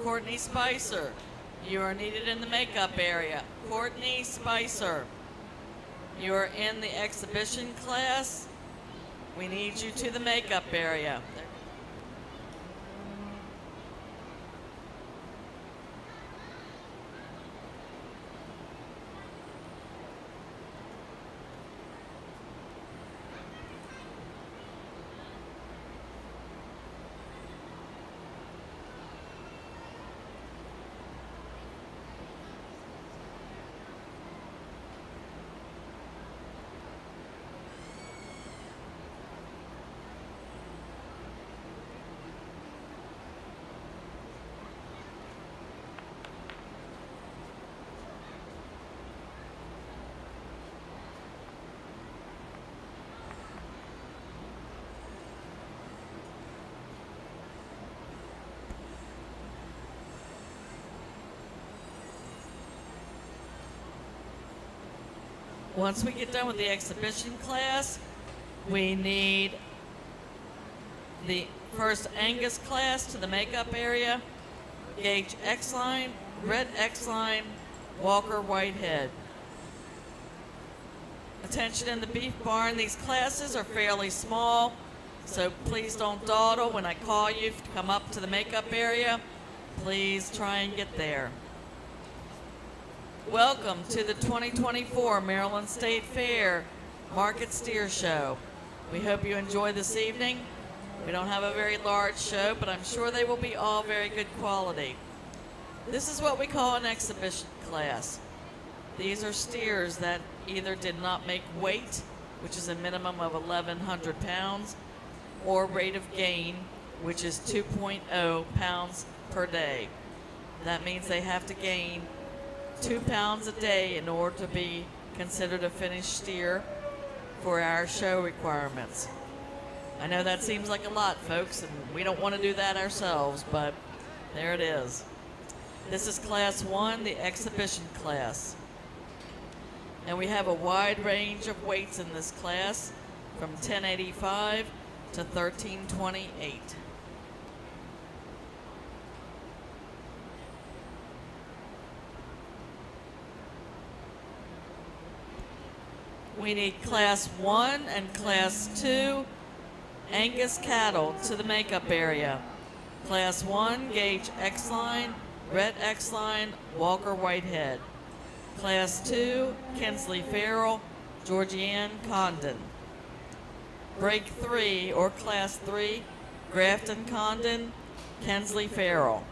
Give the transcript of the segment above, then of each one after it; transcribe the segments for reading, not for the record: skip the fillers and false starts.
Courtney Spicer, you are needed in the makeup area. Courtney Spicer, you are in the exhibition class. We need you to the makeup area. Once we get done with the exhibition class, we need the first Angus class to the makeup area. Gauge X-line, red X-line, Walker Whitehead. Attention in the beef barn, these classes are fairly small, so please don't dawdle. When I call you to come up to the makeup area, please try and get there. Welcome to the 2024 Maryland State Fair Market Steer Show. We hope you enjoy this evening. We don't have a very large show, but I'm sure they will be all very good quality. This is what we call an exhibition class. These are steers that either did not make weight, which is a minimum of 1,100 pounds, or rate of gain, which is 2.0 pounds per day. That means they have to gain 2 pounds a day in order to be considered a finished steer for our show requirements. I know that seems like a lot, folks, and we don't want to do that ourselves, but there it is. This is Class 1, the exhibition class. And we have a wide range of weights in this class, from 1085 to 1328. We need Class 1 and Class 2 Angus cattle to the makeup area. Class 1, gauge X-line, red X-line, Walker Whitehead. Class 2, Kinsley Farrell, Georgianne Condon. Break 3, or Class 3, Grafton Condon, Kinsley Farrell.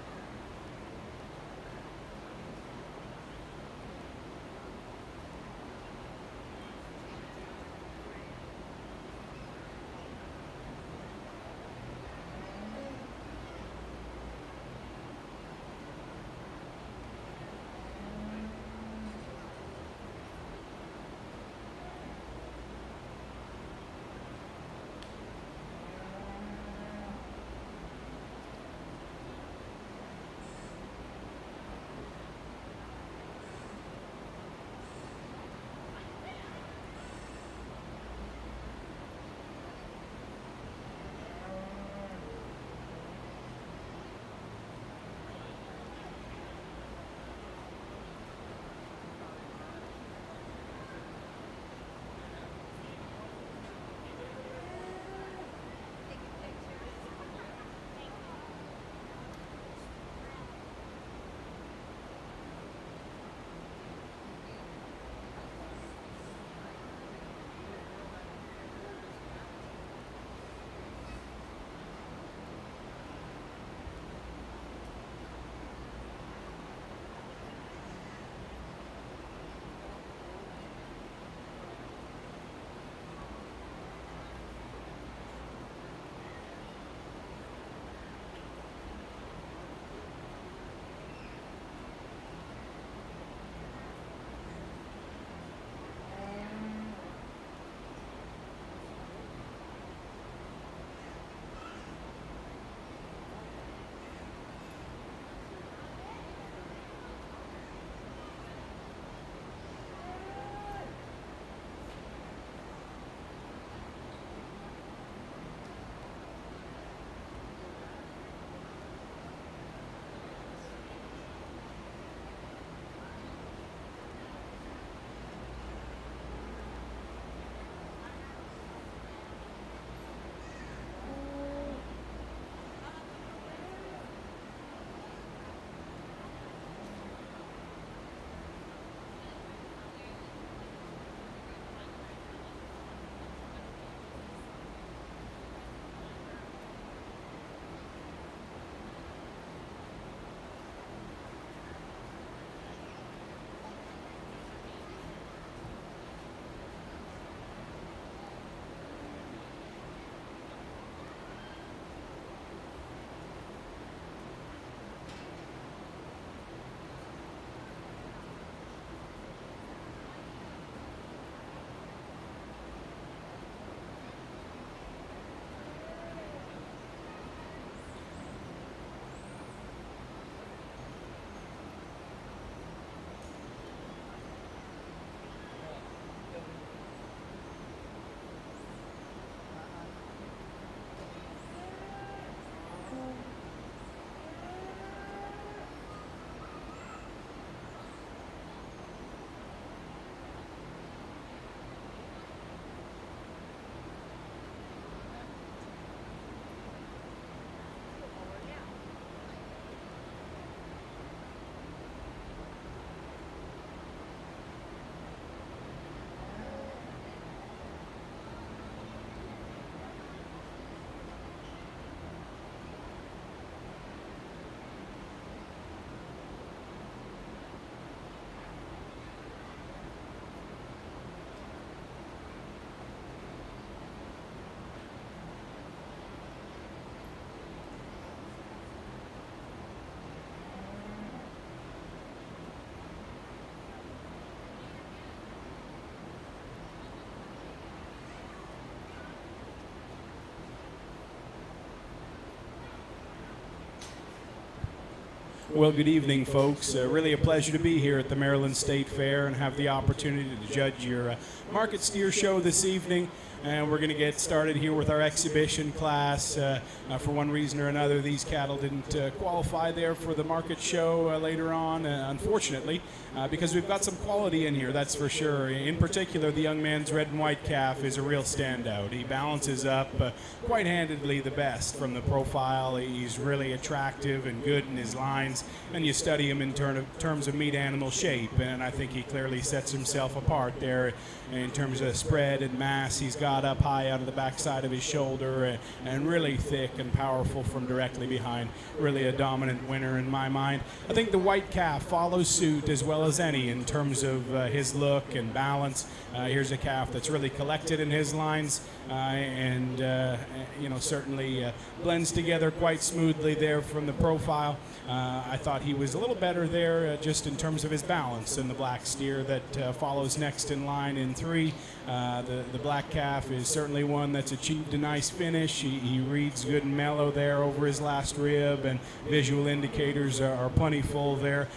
Well, good evening, folks. Really a pleasure to be here at the Maryland State Fair and have the opportunity to judge your market steer show this evening. And we're going to get started here with our exhibition class. For one reason or another, these cattle didn't qualify there for the market show later on, unfortunately, because we've got some quality in here, that's for sure. In particular, the young man's red and white calf is a real standout. He balances up quite handedly the best from the profile. He's really attractive and good in his lines, and you study him in terms of meat animal shape, and I think he clearly sets himself apart there in terms of spread and mass. He's got up high out of the backside of his shoulder and really thick and powerful from directly behind. Really a dominant winner in my mind. I think the white calf follows suit as well as any in terms of his look and balance. Here's a calf that's really collected in his lines and certainly blends together quite smoothly there from the profile. I thought he was a little better there just in terms of his balance than the black steer that follows next in line in 3. The black calf is certainly one that's achieved a nice finish. He reads good and mellow there over his last rib, and visual indicators are plentiful there.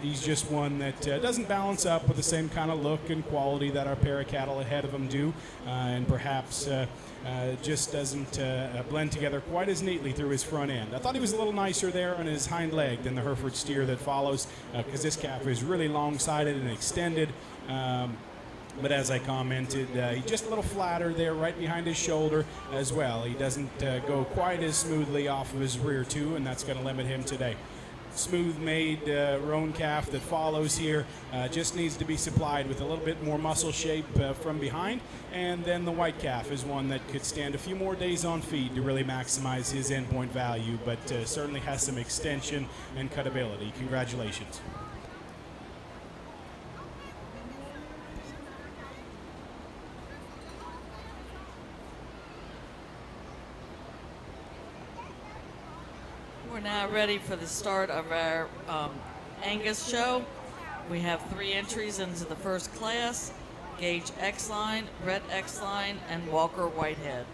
He's just one that doesn't balance up with the same kind of look and quality that our pair of cattle ahead of him do, and perhaps just doesn't blend together quite as neatly through his front end. I thought he was a little nicer there on his hind leg than the Hereford steer that follows, because this calf is really long-sided and extended. But as I commented, he's just a little flatter there right behind his shoulder as well. He doesn't go quite as smoothly off of his rear too, and that's going to limit him today. Smooth-made roan calf that follows here just needs to be supplied with a little bit more muscle shape from behind, and then the white calf is one that could stand a few more days on feed to really maximize his endpoint value, but certainly has some extension and cutability. Congratulations. We're now ready for the start of our Angus show. We have 3 entries into the first class: Gage X-Line, Brett X-Line, and Walker Whitehead.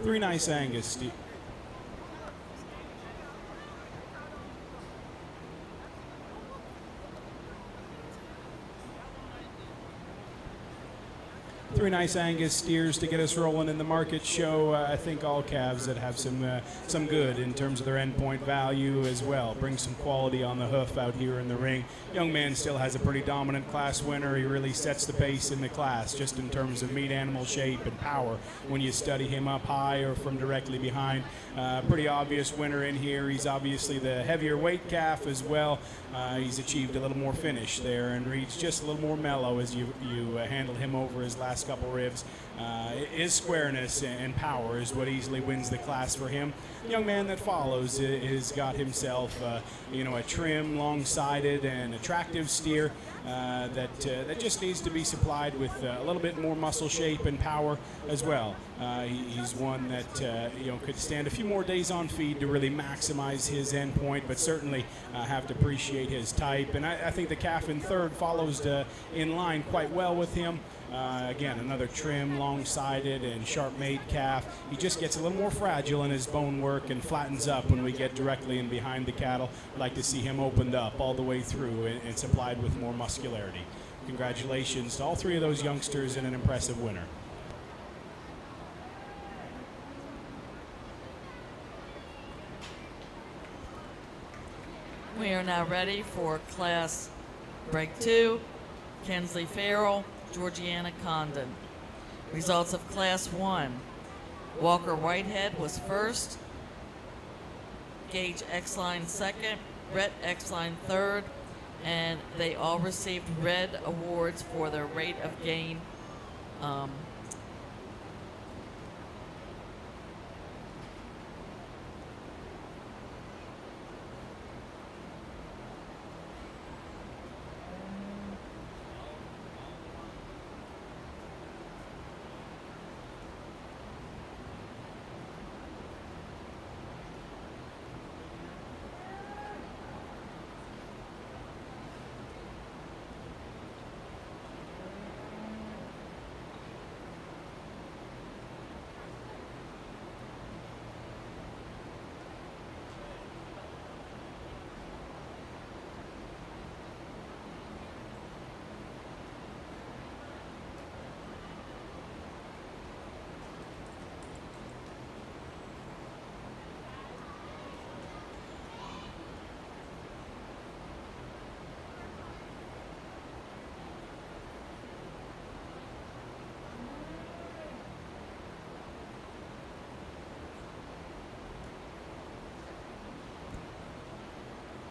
3 nice Angus. Three nice Angus steers to get us rolling in the market show. I think all calves that have some good in terms of their endpoint value as well. Bring some quality on the hoof out here in the ring. Young man still has a pretty dominant class winner. He really sets the pace in the class just in terms of meat animal shape and power when you study him up high or from directly behind. Pretty obvious winner in here. He's obviously the heavier weight calf as well. He's achieved a little more finish there and reads just a little more mellow as you handle him over his last couple ribs. His squareness and power is what easily wins the class for him. The young man that follows has got himself a trim, long-sided, and attractive steer that just needs to be supplied with a little bit more muscle shape and power as well. He's one that could stand a few more days on feed to really maximize his endpoint, but certainly have to appreciate his type. And I think the calf in third follows in line quite well with him. Again, another trim, long-sided, and sharp-made calf. He just gets a little more fragile in his bone work and flattens up when we get directly in behind the cattle. I'd like to see him opened up all the way through and supplied with more muscularity. Congratulations to all three of those youngsters and an impressive winner. We are now ready for Class Break 2, Kensley Farrell, Georgiana Condon. Results of Class 1. Walker Whitehead was first, Gage Exline second, Brett Exline third, and they all received red awards for their rate of gain.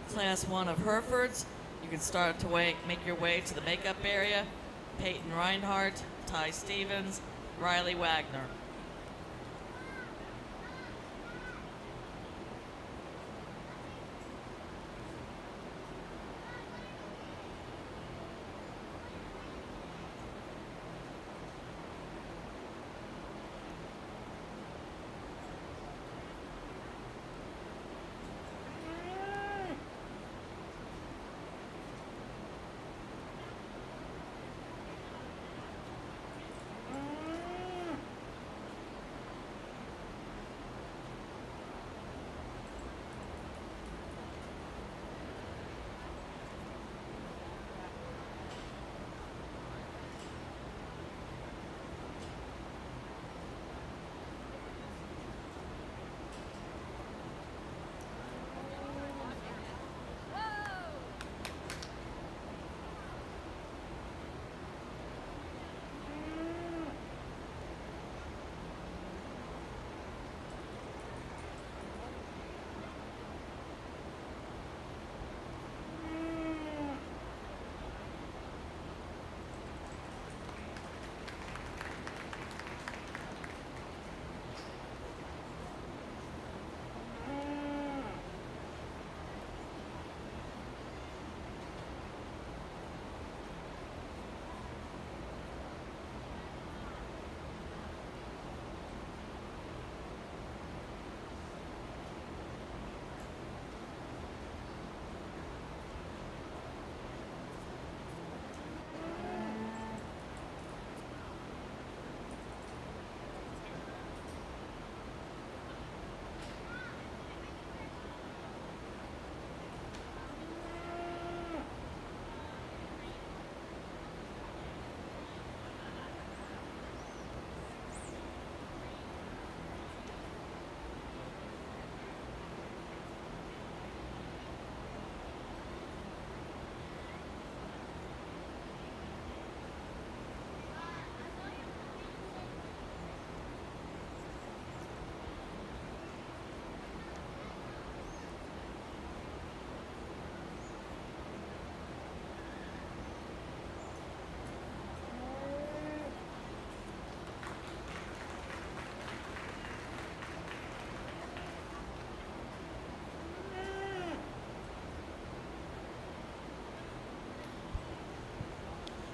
Class 1 of Herefords, you can start to make your way to the makeup area. Peyton Reinhardt, Ty Stevens, Riley Wagner.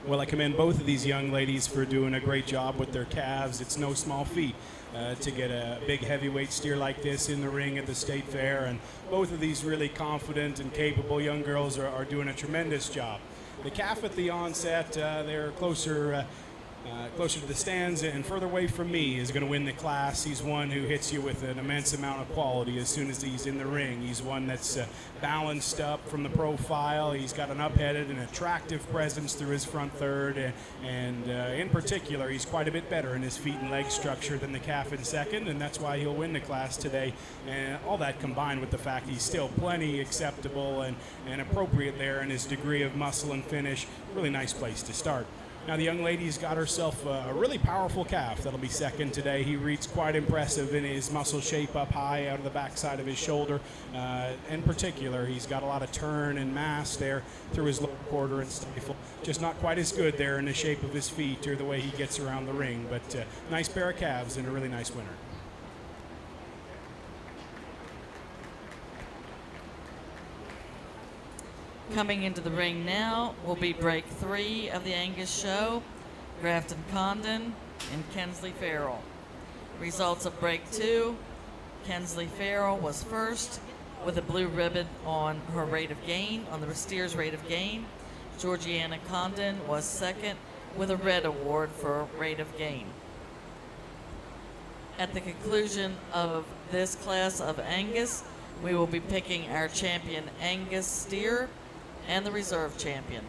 Well, I commend both of these young ladies for doing a great job with their calves. It's no small feat to get a big heavyweight steer like this in the ring at the state fair, and both of these really confident and capable young girls are doing a tremendous job. The calf at the onset, they're closer to the stands and further away from me, is going to win the class. He's one who hits you with an immense amount of quality as soon as he's in the ring. He's one that's balanced up from the profile. He's got an up-headed and attractive presence through his front third, and in particular, he's quite a bit better in his feet and leg structure than the calf in second, and that's why he'll win the class today. And all that combined with the fact he's still plenty acceptable and appropriate there in his degree of muscle and finish. Really nice place to start. Now the young lady's got herself a really powerful calf that'll be second today. He reads quite impressive in his muscle shape up high out of the backside of his shoulder. In particular, he's got a lot of turn and mass there through his lower quarter and stifle. Just not quite as good there in the shape of his feet or the way he gets around the ring, but nice pair of calves and a really nice winner. Coming into the ring now will be break 3 of the Angus show, Grafton Condon and Kensley Farrell. Results of break 2, Kensley Farrell was first with a blue ribbon on her rate of gain, on the steer's rate of gain. Georgiana Condon was second with a red award for rate of gain. At the conclusion of this class of Angus, we will be picking our champion Angus steer and the reserve champion.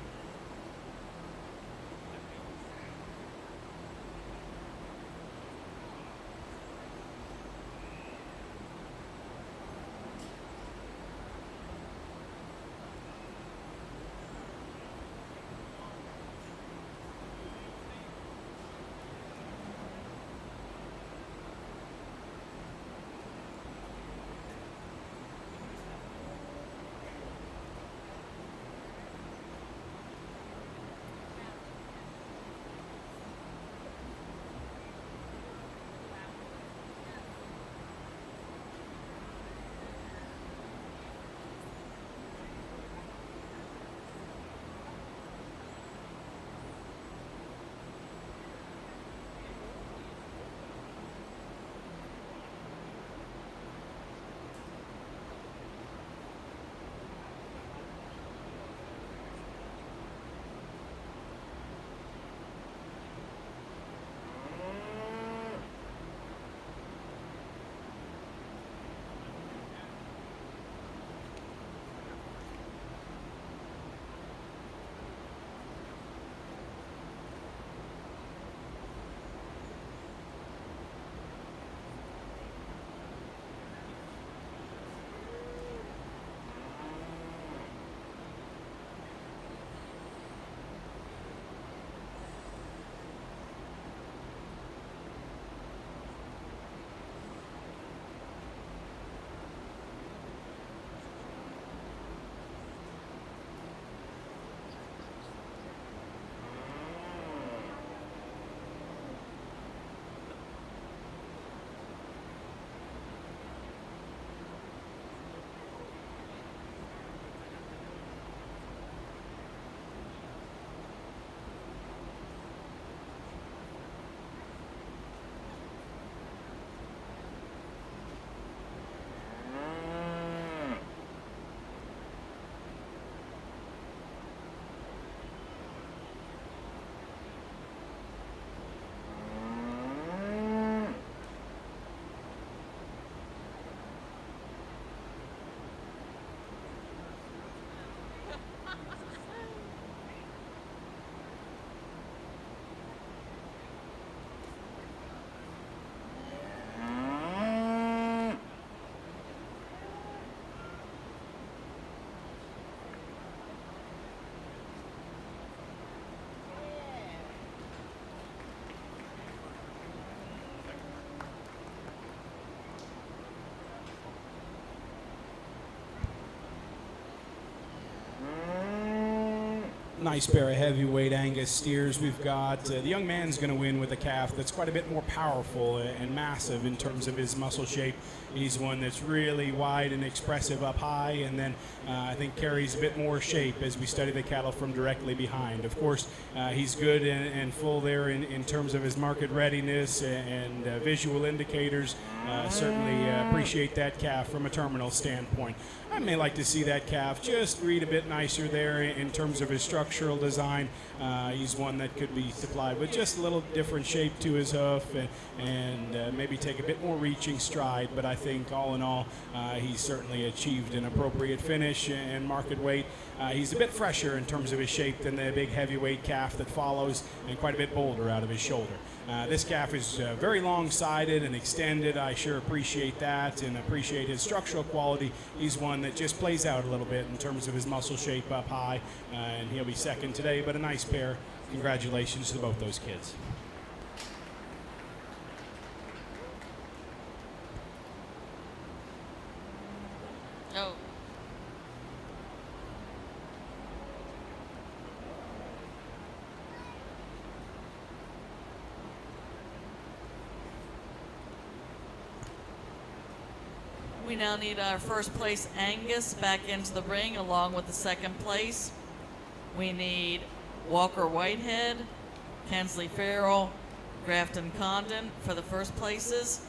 Nice pair of heavyweight Angus steers we've got. The young man's going to win with a calf that's quite a bit more powerful and massive in terms of his muscle shape. He's one that's really wide and expressive up high, and then I think carries a bit more shape as we study the cattle from directly behind. Of course, he's good and full there in terms of his market readiness and visual indicators. Certainly appreciate that calf from a terminal standpoint. I may like to see that calf just read a bit nicer there in terms of his structural design. He's one that could be supplied with just a little different shape to his hoof and maybe take a bit more reaching stride. But I think all in all, he's certainly achieved an appropriate finish and market weight. He's a bit fresher in terms of his shape than the big heavyweight calf that follows, and quite a bit bolder out of his shoulder. This calf is very long-sided and extended. I sure appreciate that and appreciate his structural quality. He's one that just plays out a little bit in terms of his muscle shape up high, and he'll be second today, but a nice pair. Congratulations to both those kids. Oh. We now need our first place Angus back into the ring along with the second place. We need Walker Whitehead, Kensley Farrell, Grafton Condon for the first places.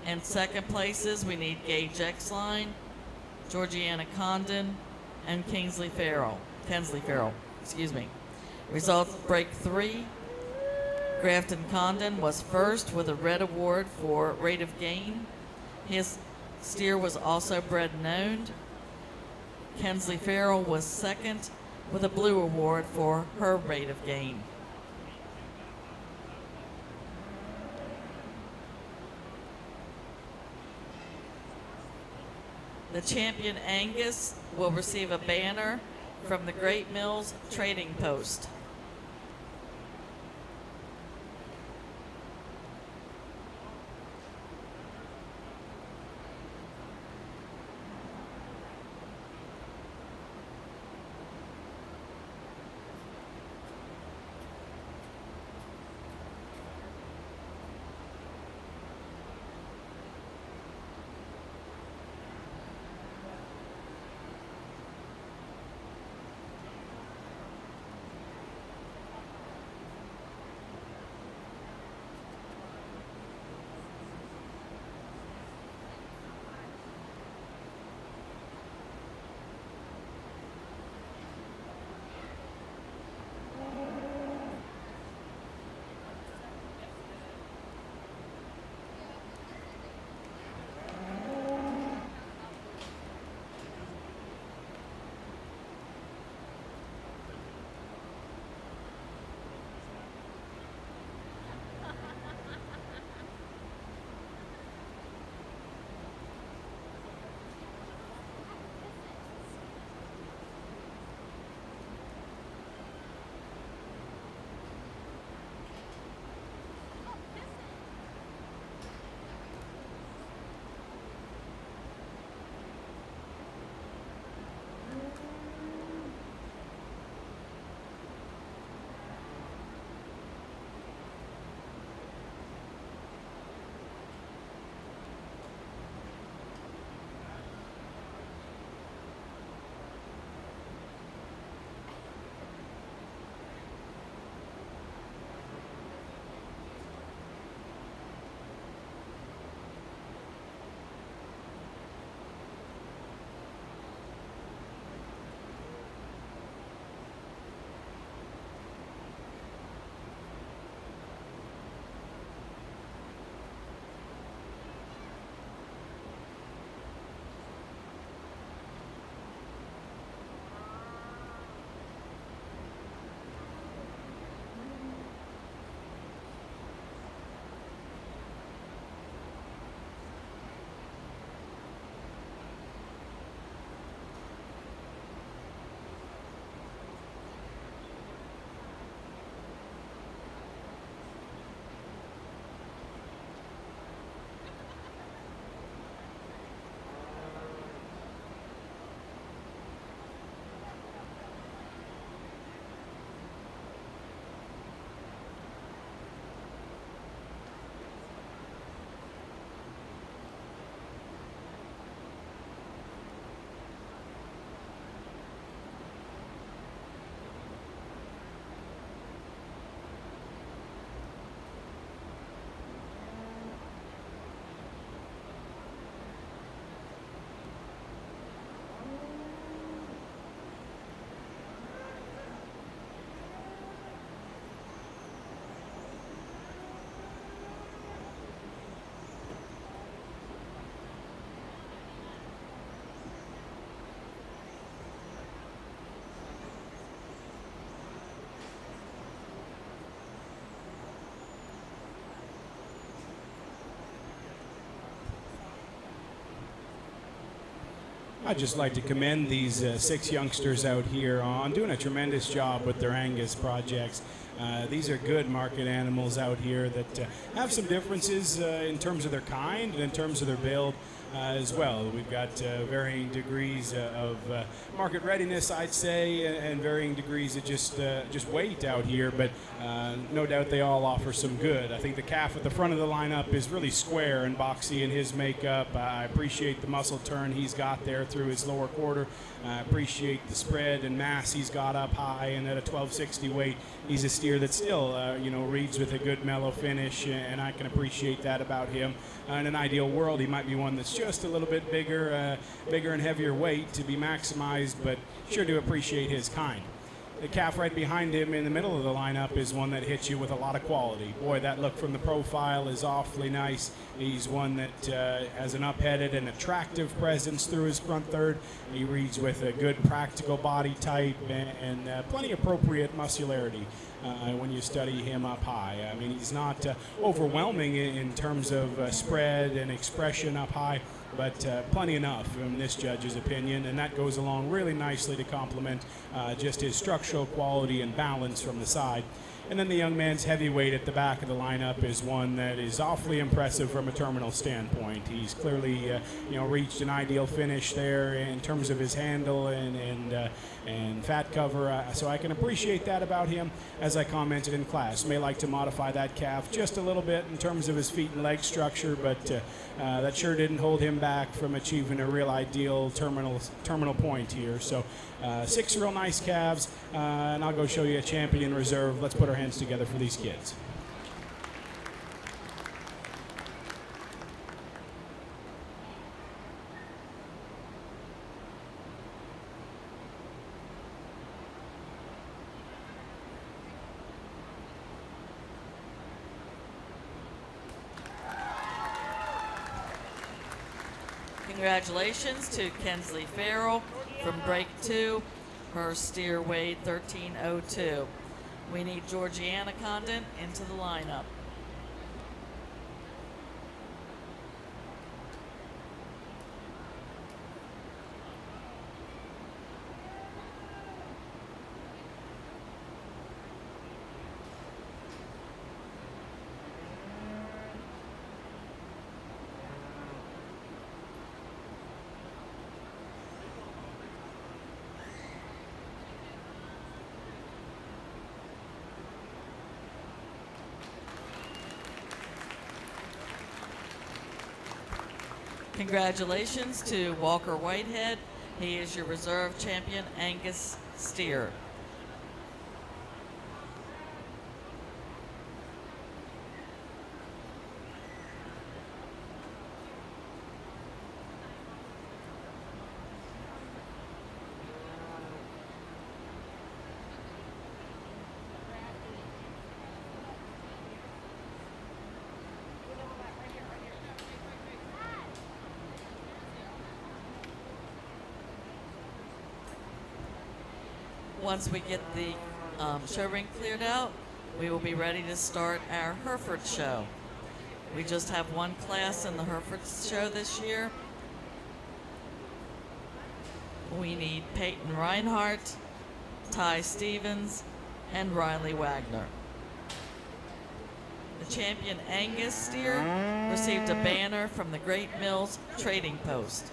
And second places, we need Gage Exline, Georgiana Condon, and Kensley Farrell, excuse me. Results break 3. Grafton Condon was first with a red award for rate of gain. His steer was also bred and owned. Kensley Farrell was second with a blue award for her rate of gain. The champion Angus will receive a banner from the Great Mills Trading Post. I'd just like to commend these 6 youngsters out here on doing a tremendous job with their Angus projects. These are good market animals out here that have some differences in terms of their kind and in terms of their build as well. We've got varying degrees of market readiness, I'd say, and varying degrees of just weight out here, but no doubt they all offer some good. I think the calf at the front of the lineup is really square and boxy in his makeup. I appreciate the muscle turn he's got there through his lower quarter. I appreciate the spread and mass he's got up high, and at a 1260 weight, he's a steer that still, reads with a good mellow finish, and I can appreciate that about him. In an ideal world, he might be one that's just a little bit bigger and heavier weight to be maximized, but sure do appreciate his kind. The calf right behind him in the middle of the lineup is one that hits you with a lot of quality. Boy, that look from the profile is awfully nice. He's one that has an up-headed and attractive presence through his front third. He reads with a good practical body type and plenty appropriate muscularity when you study him up high. I mean, he's not overwhelming in terms of spread and expression up high, but plenty enough in this judge's opinion, and that goes along really nicely to complement just his structural quality and balance from the side. And then the young man's heavyweight at the back of the lineup is one that is awfully impressive from a terminal standpoint. He's clearly, reached an ideal finish there in terms of his handle and fat cover. So I can appreciate that about him. As I commented in class, may like to modify that calf just a little bit in terms of his feet and leg structure, but that sure didn't hold him back from achieving a real ideal terminal point here. So 6 real nice calves, and I'll go show you a champion reserve. Let's put our hands together for these kids. Congratulations to Kensley Farrell from break 2. Her steer weighed 1302. We need Georgiana Condon into the lineup. Congratulations to Walker Whitehead. He is your reserve champion Angus steer. Once we get the show ring cleared out, we will be ready to start our Hereford show. We just have one class in the Hereford show this year. We need Peyton Reinhardt, Ty Stevens, and Riley Wagner. The champion Angus steer received a banner from the Great Mills Trading Post.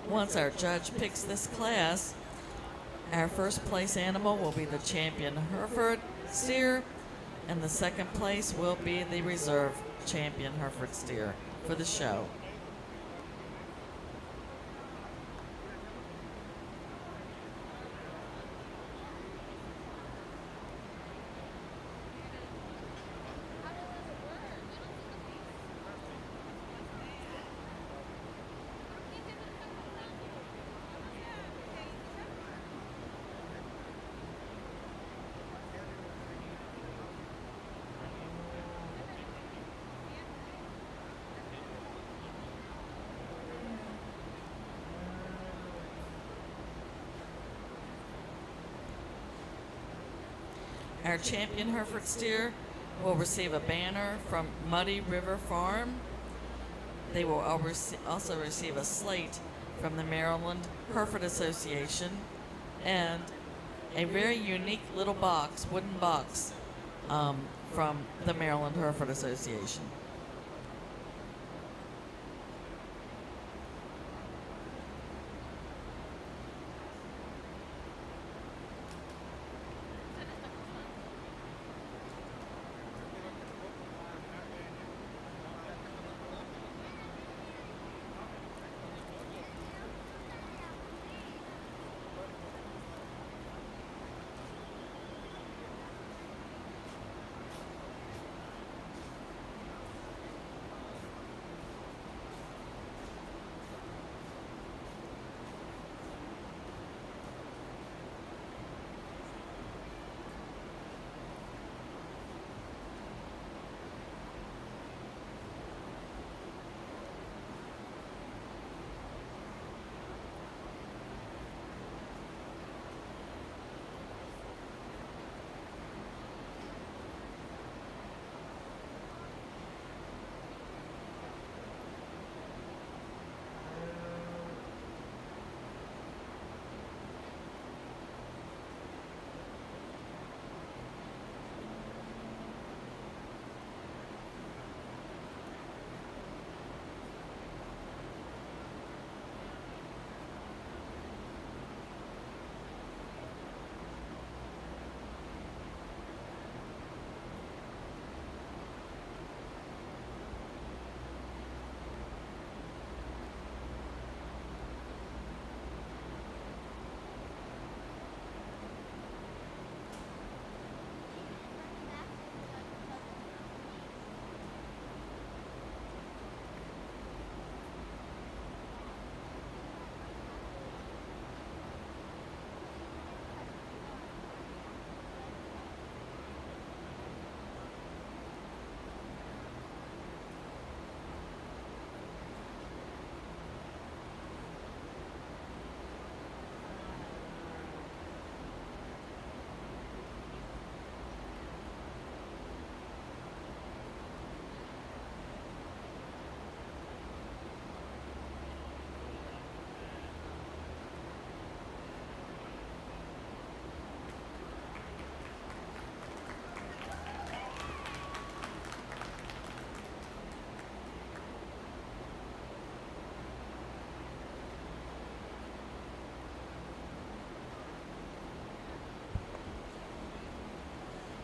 Once our judge picks this class, our first place animal will be the champion Hereford steer, and the second place will be the reserve champion Hereford steer for the show. Our champion Hereford steer will receive a banner from Muddy River Farm. They will also receive a slate from the Maryland Hereford Association and a very unique little box, wooden box, from the Maryland Hereford Association.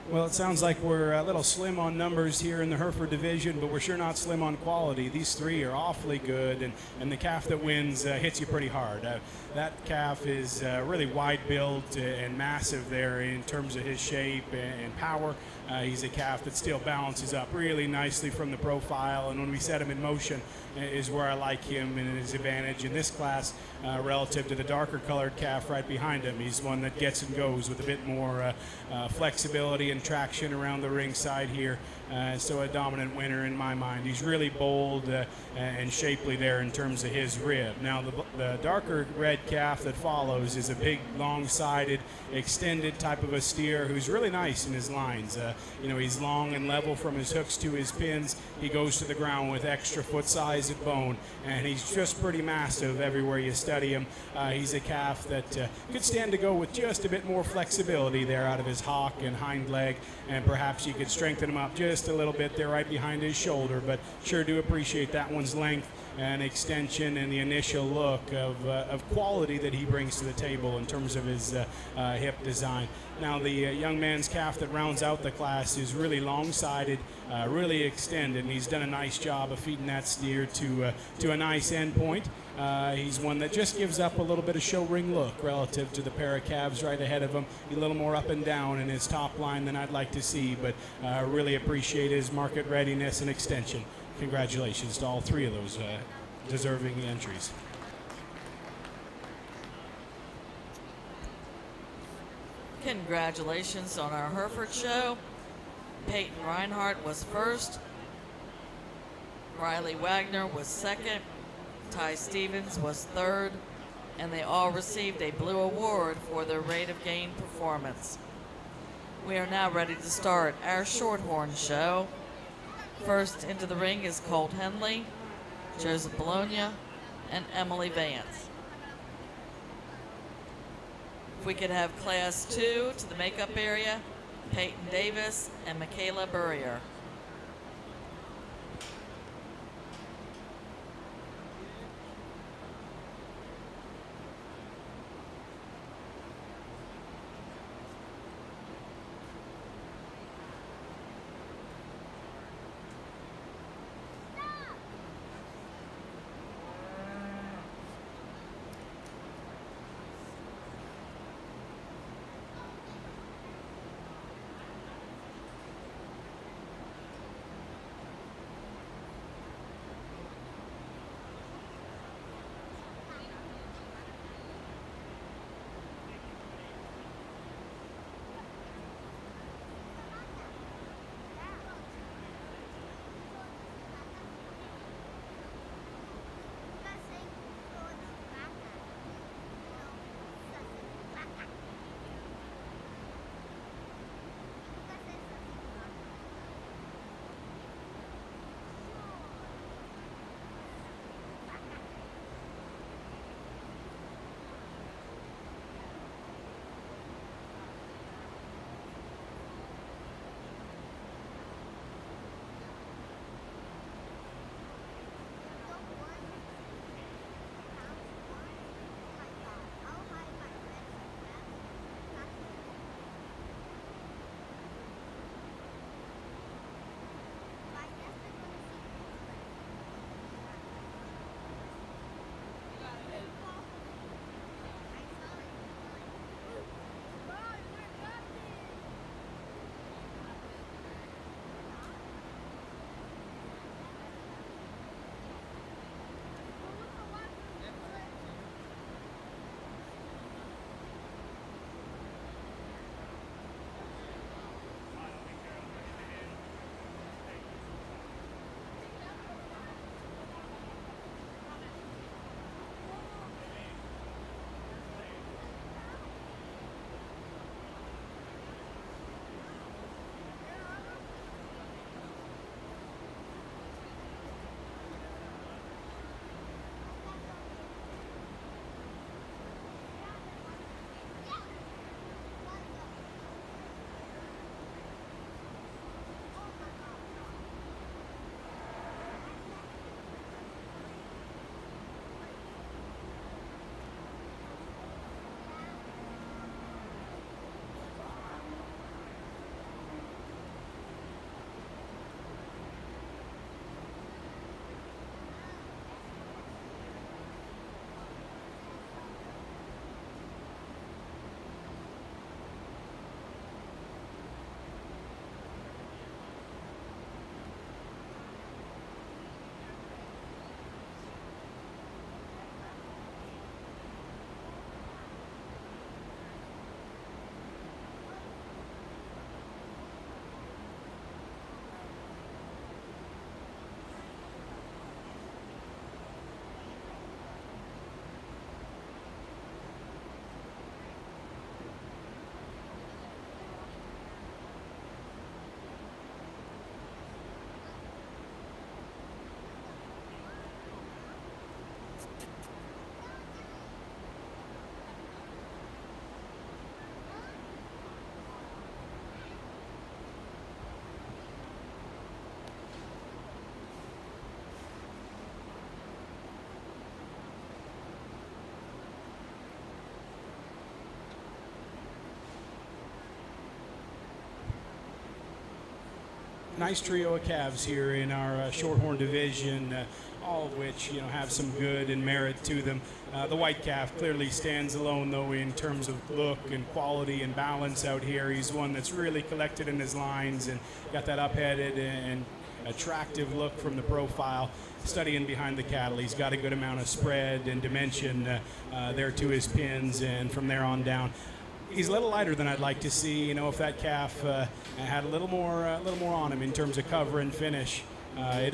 Well, it sounds like we're a little slim on numbers here in the Hereford division, but we're sure not slim on quality. These three are awfully good, and the calf that wins hits you pretty hard. That calf is really wide-built and massive there in terms of his shape and power. He's a calf that still balances up really nicely from the profile, and when we set him in motion is where I like him and his advantage in this class relative to the darker colored calf right behind him. He's one that gets and goes with a bit more flexibility and traction around the ringside here. So a dominant winner in my mind. He's really bold and shapely there in terms of his rib. Now the darker red calf that follows is a big, long-sided, extended type of a steer who's really nice in his lines. He's long and level from his hooks to his pins. He goes to the ground with extra foot size at bone, and he's just pretty massive everywhere you study him. He's a calf that could stand to go with just a bit more flexibility there out of his hock and hind leg, and perhaps you could strengthen him up just a little bit there right behind his shoulder, but sure do appreciate that one's length and extension and the initial look of quality that he brings to the table in terms of his hip design. Now the young man's calf that rounds out the class is really long-sided, really extended, and he's done a nice job of feeding that steer to a nice end point. He's one that just gives up a little bit of show ring look relative to the pair of calves right ahead of him. He's a little more up and down in his top line than I'd like to see, but really appreciate his market readiness and extension. Congratulations to all three of those deserving entries. Congratulations on our Hereford show. Peyton Reinhardt was first. Riley Wagner was second. Ty Stevens was third. And they all received a blue award for their rate of gain performance. We are now ready to start our Shorthorn show. First into the ring is Colt Henley, Joseph Bologna, and Emily Vance. If we could have Class 2 to the makeup area, Peyton Davis and Michaela Burrier. Nice trio of calves here in our Shorthorn division, all of which have some good and merit to them. The white calf clearly stands alone, though, in terms of look and quality and balance out here. He's one that's really collected in his lines and got that up-headed and attractive look from the profile. Studying behind the cattle, he's got a good amount of spread and dimension there to his pins, and from there on down. He's a little lighter than I'd like to see. If that calf had a little more on him in terms of cover and finish, it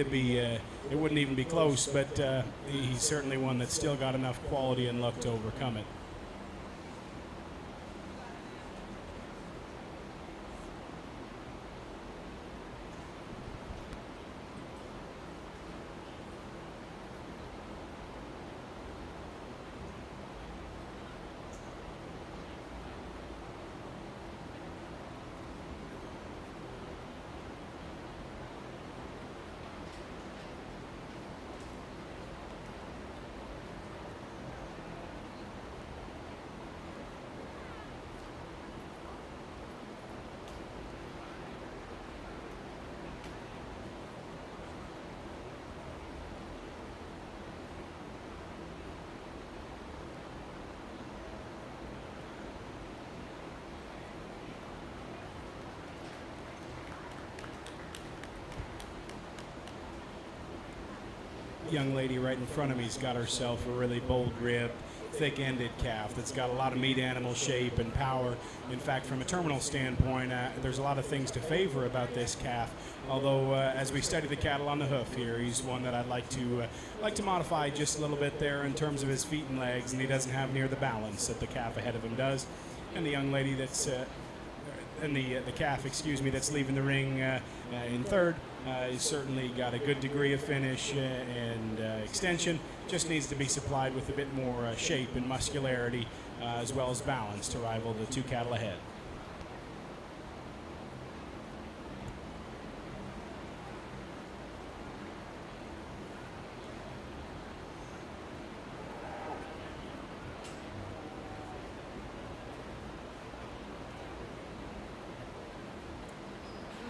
wouldn't even be close. But he's certainly one that's still got enough quality and luck to overcome it. young lady right in front of me's got herself a really bold ribbed, thick-ended calf that's got a lot of meat animal shape and power. In fact, from a terminal standpoint, there's a lot of things to favor about this calf. Although, as we study the cattle on the hoof here, he's one that I'd like to modify just a little bit there in terms of his feet and legs, and he doesn't have near the balance that the calf ahead of him does. And the young lady that's and the calf, excuse me, that's leaving the ring in third, he's certainly got a good degree of finish and extension. Just needs to be supplied with a bit more shape and muscularity as well as balance to rival the two cattle ahead.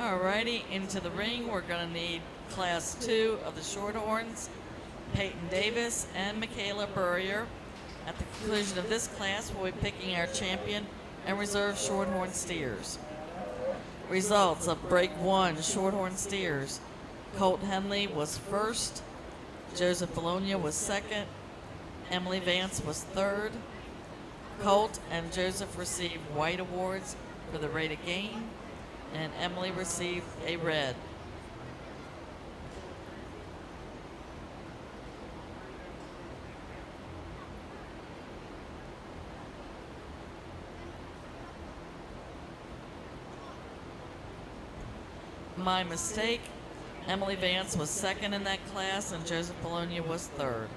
Alrighty, into the ring, we're going to need Class 2 of the Shorthorns, Peyton Davis and Michaela Burrier. At the conclusion of this class, we'll be picking our champion and reserve Shorthorn steers. Results of Break 1 Shorthorn steers. Colt Henley was first, Joseph Bologna was second, Emily Vance was third. Colt and Joseph received white awards for the rate of gain, and Emily received a red. My mistake, Emily Vance was second in that class and Joseph Bologna was third.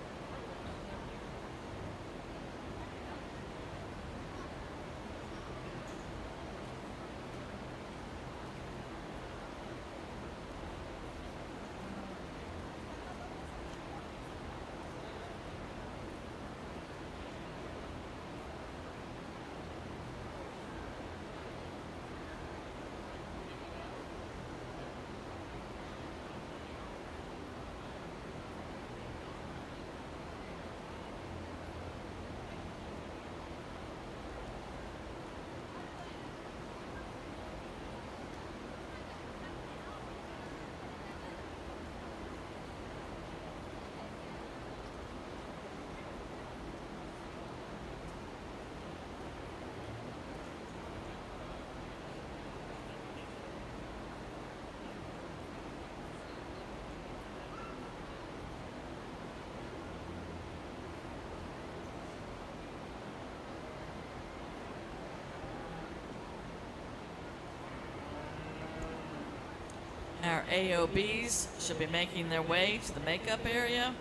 Our AOBs should be making their way to the makeup area.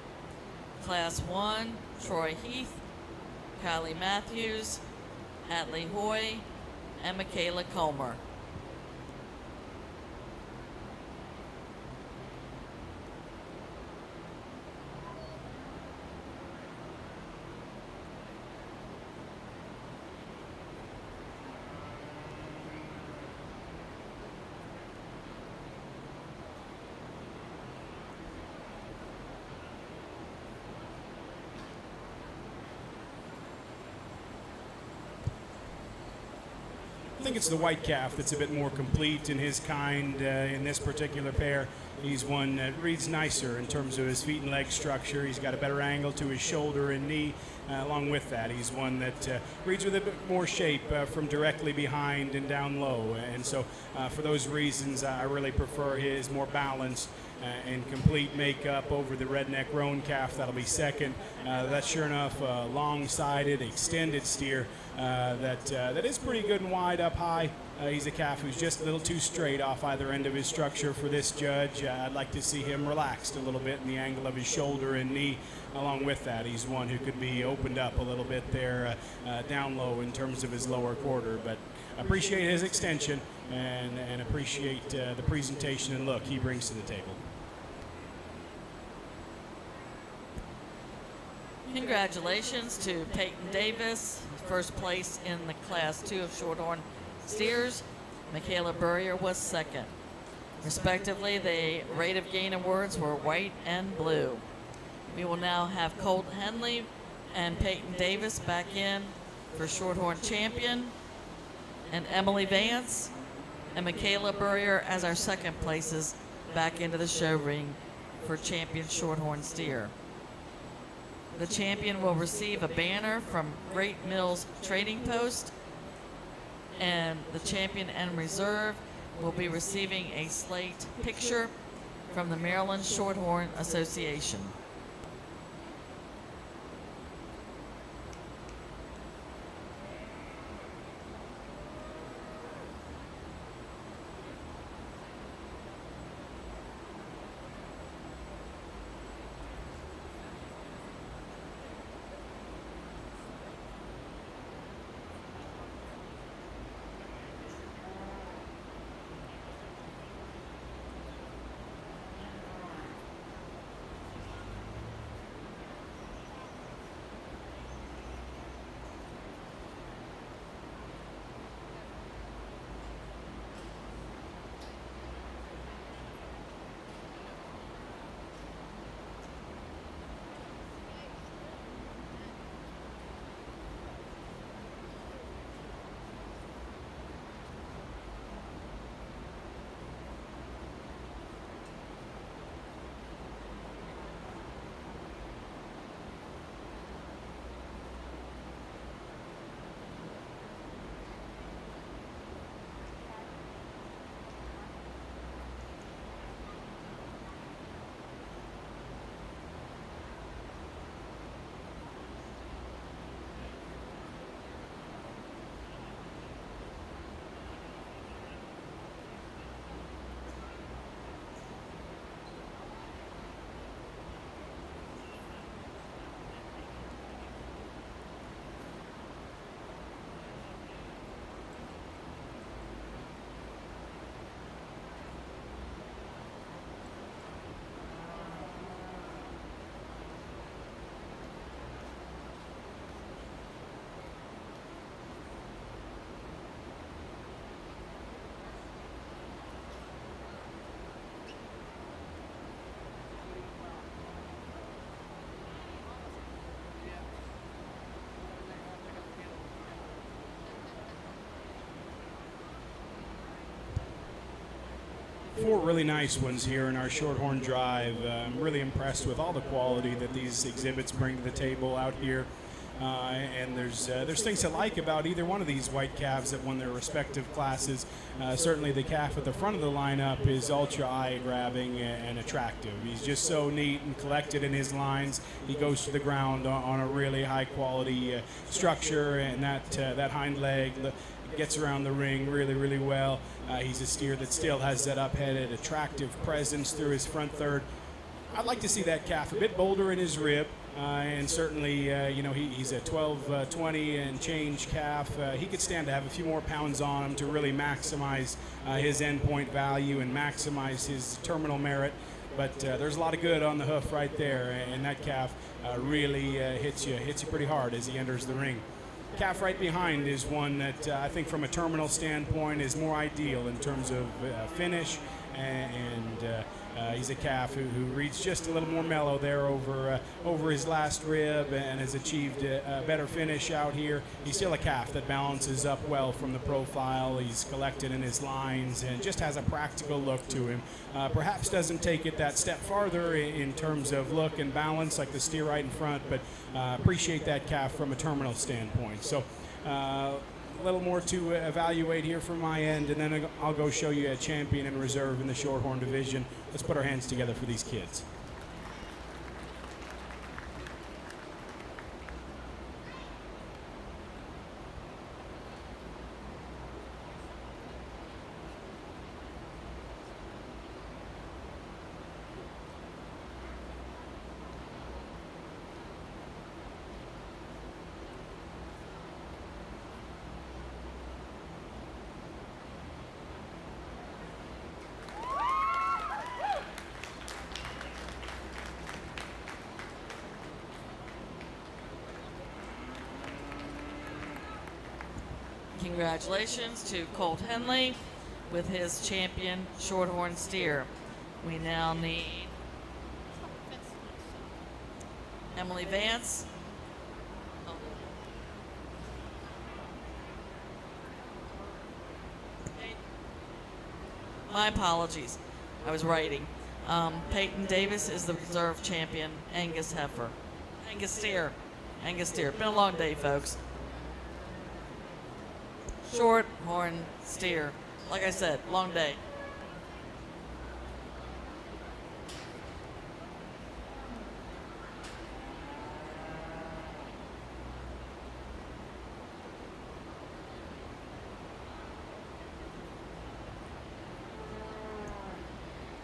Class 1, Troy Heath, Kylie Matthews, Atlee Hoy, and Michaela Comer. I think it's the white calf that's a bit more complete in his kind in this particular pair. He's one that reads nicer in terms of his feet and leg structure. He's got a better angle to his shoulder and knee. Along with that, he's one that reads with a bit more shape from directly behind and down low. And so for those reasons, I really prefer his more balanced and complete makeup over the redneck roan calf. That'll be second. That's sure enough a long-sided, extended steer that is pretty good and wide up high. He's a calf who's just a little too straight off either end of his structure for this judge. I'd like to see him relaxed a little bit in the angle of his shoulder and knee. Along with that, he's one who could be opened up a little bit there down low in terms of his lower quarter. But appreciate his extension and appreciate the presentation and look he brings to the table. Congratulations to Peyton Davis, first place in the Class 2 of Shorthorn steers. Michaela Burrier was second. Respectively, the rate of gain awards were white and blue. We will now have Colt Henley and Peyton Davis back in for Shorthorn champion, and Emily Vance and Michaela Burrier as our second places back into the show ring for champion Shorthorn steer. The champion will receive a banner from Great Mills Trading Post, and the champion and reserve will be receiving a slate picture from the Maryland Shorthorn Association. Four really nice ones here in our Shorthorn Drive. I'm really impressed with all the quality that these exhibits bring to the table out here. And there's things to like about either one of these white calves that won their respective classes. Certainly the calf at the front of the lineup is ultra eye-grabbing and attractive. He's just so neat and collected in his lines. He goes to the ground on a really high-quality structure, and that hind leg gets around the ring really, really well. He's a steer that still has that up-headed, attractive presence through his front third. I'd like to see that calf a bit bolder in his rib, and certainly, he's a 12, 20 and change calf. He could stand to have a few more pounds on him to really maximize his endpoint value and maximize his terminal merit. But there's a lot of good on the hoof right there, and that calf really hits you pretty hard as he enters the ring. Calf right behind is one that I think from a terminal standpoint is more ideal in terms of finish, and he's a calf who reads just a little more mellow there over his last rib and has achieved a better finish out here. He's still a calf that balances up well from the profile. He's collected in his lines and just has a practical look to him. Perhaps doesn't take it that step farther in terms of look and balance like the steer right in front, but appreciate that calf from a terminal standpoint. So a little more to evaluate here from my end, and then I'll go show you a champion and reserve in the Shorthorn division. Let's put our hands together for these kids. Congratulations to Colt Henley with his champion Shorthorn steer. We now need Emily Vance. My apologies. I was writing. Peyton Davis is the reserve champion, Angus heifer. Angus steer. Angus steer. Been a long day, folks. Shorthorn steer. Like I said, long day.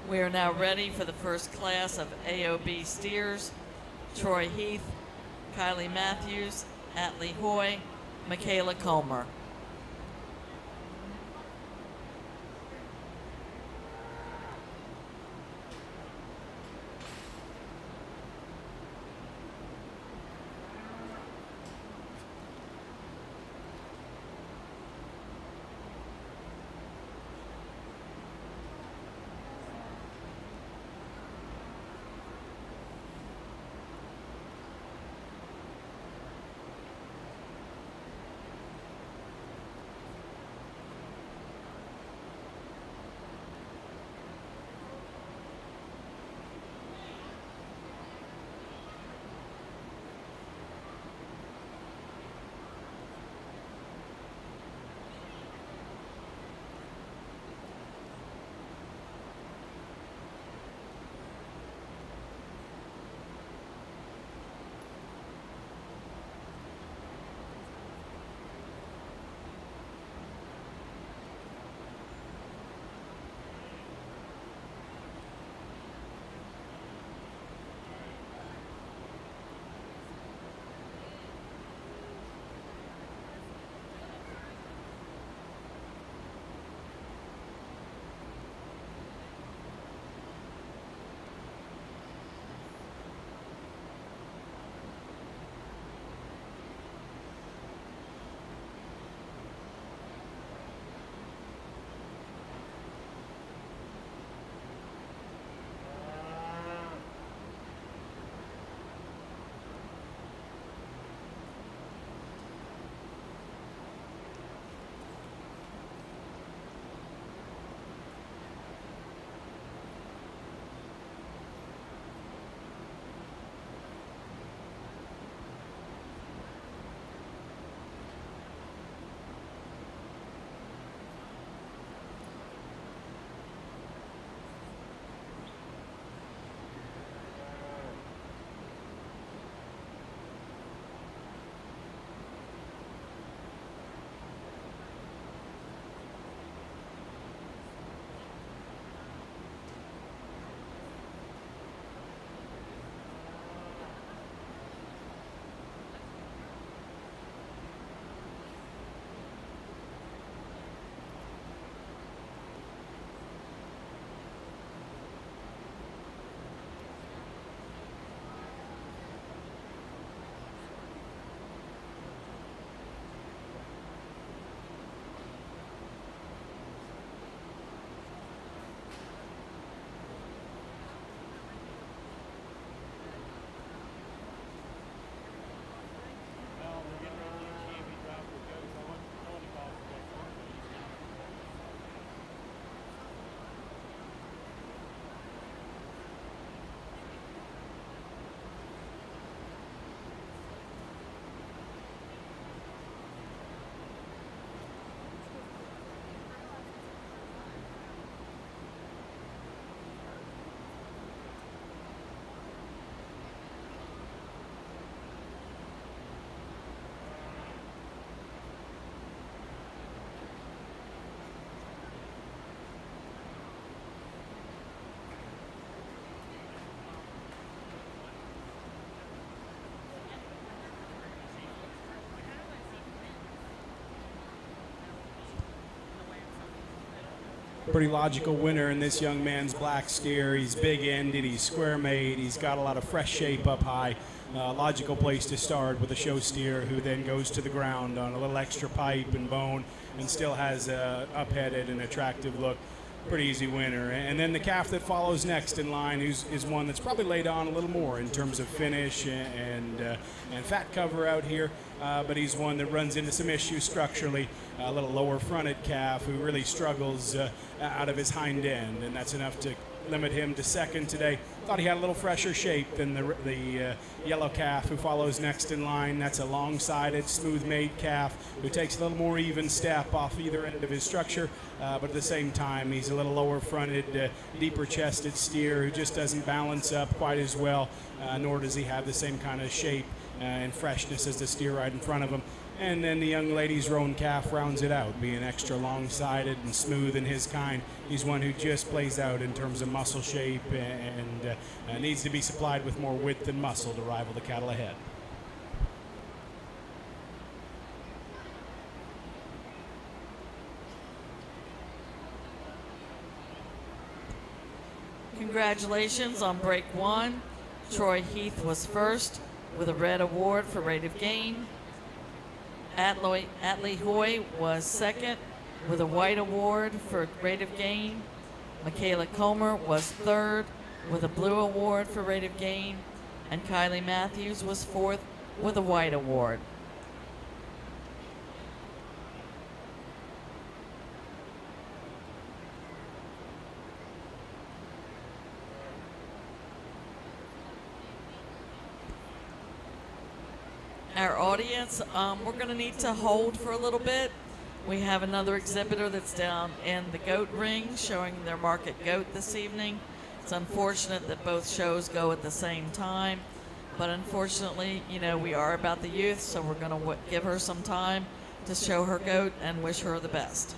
We are now ready for the first class of AOB steers. Troy Heath, Kylie Matthews, Atlee Hoy, Michaela Comer. Pretty logical winner in this young man's black steer. He's big-ended, he's square-made, he's got a lot of fresh shape up high. Logical place to start with a show steer who then goes to the ground on a little extra pipe and bone and still has a up-headed and attractive look. Pretty easy winner. And then the calf that follows next in line is one that's probably laid on a little more in terms of finish and fat cover out here, but he's one that runs into some issues structurally. A little lower fronted calf who really struggles out of his hind end, and that's enough to limit him to second today. Thought he had a little fresher shape than the yellow calf who follows next in line. That's a long-sided, smooth-made calf who takes a little more even step off either end of his structure, but at the same time, he's a little lower-fronted, deeper-chested steer who just doesn't balance up quite as well, nor does he have the same kind of shape and freshness as the steer right in front of him. And then the young lady's roan calf rounds it out, being extra long-sided and smooth in his kind. He's one who just plays out in terms of muscle shape and needs to be supplied with more width and muscle to rival the cattle ahead. Congratulations on break one. Troy Heath was first with a red award for rate of gain. Atlee Hoy was second with a white award for rate of gain. Michaela Comer was third with a blue award for rate of gain. And Kylie Matthews was fourth with a white award. Our audience, we're going to need to hold for a little bit. We have another exhibitor that's down in the goat ring showing their market goat this evening. It's unfortunate that both shows go at the same time, but unfortunately, you know, we are about the youth, so we're going to give her some time to show her goat and wish her the best.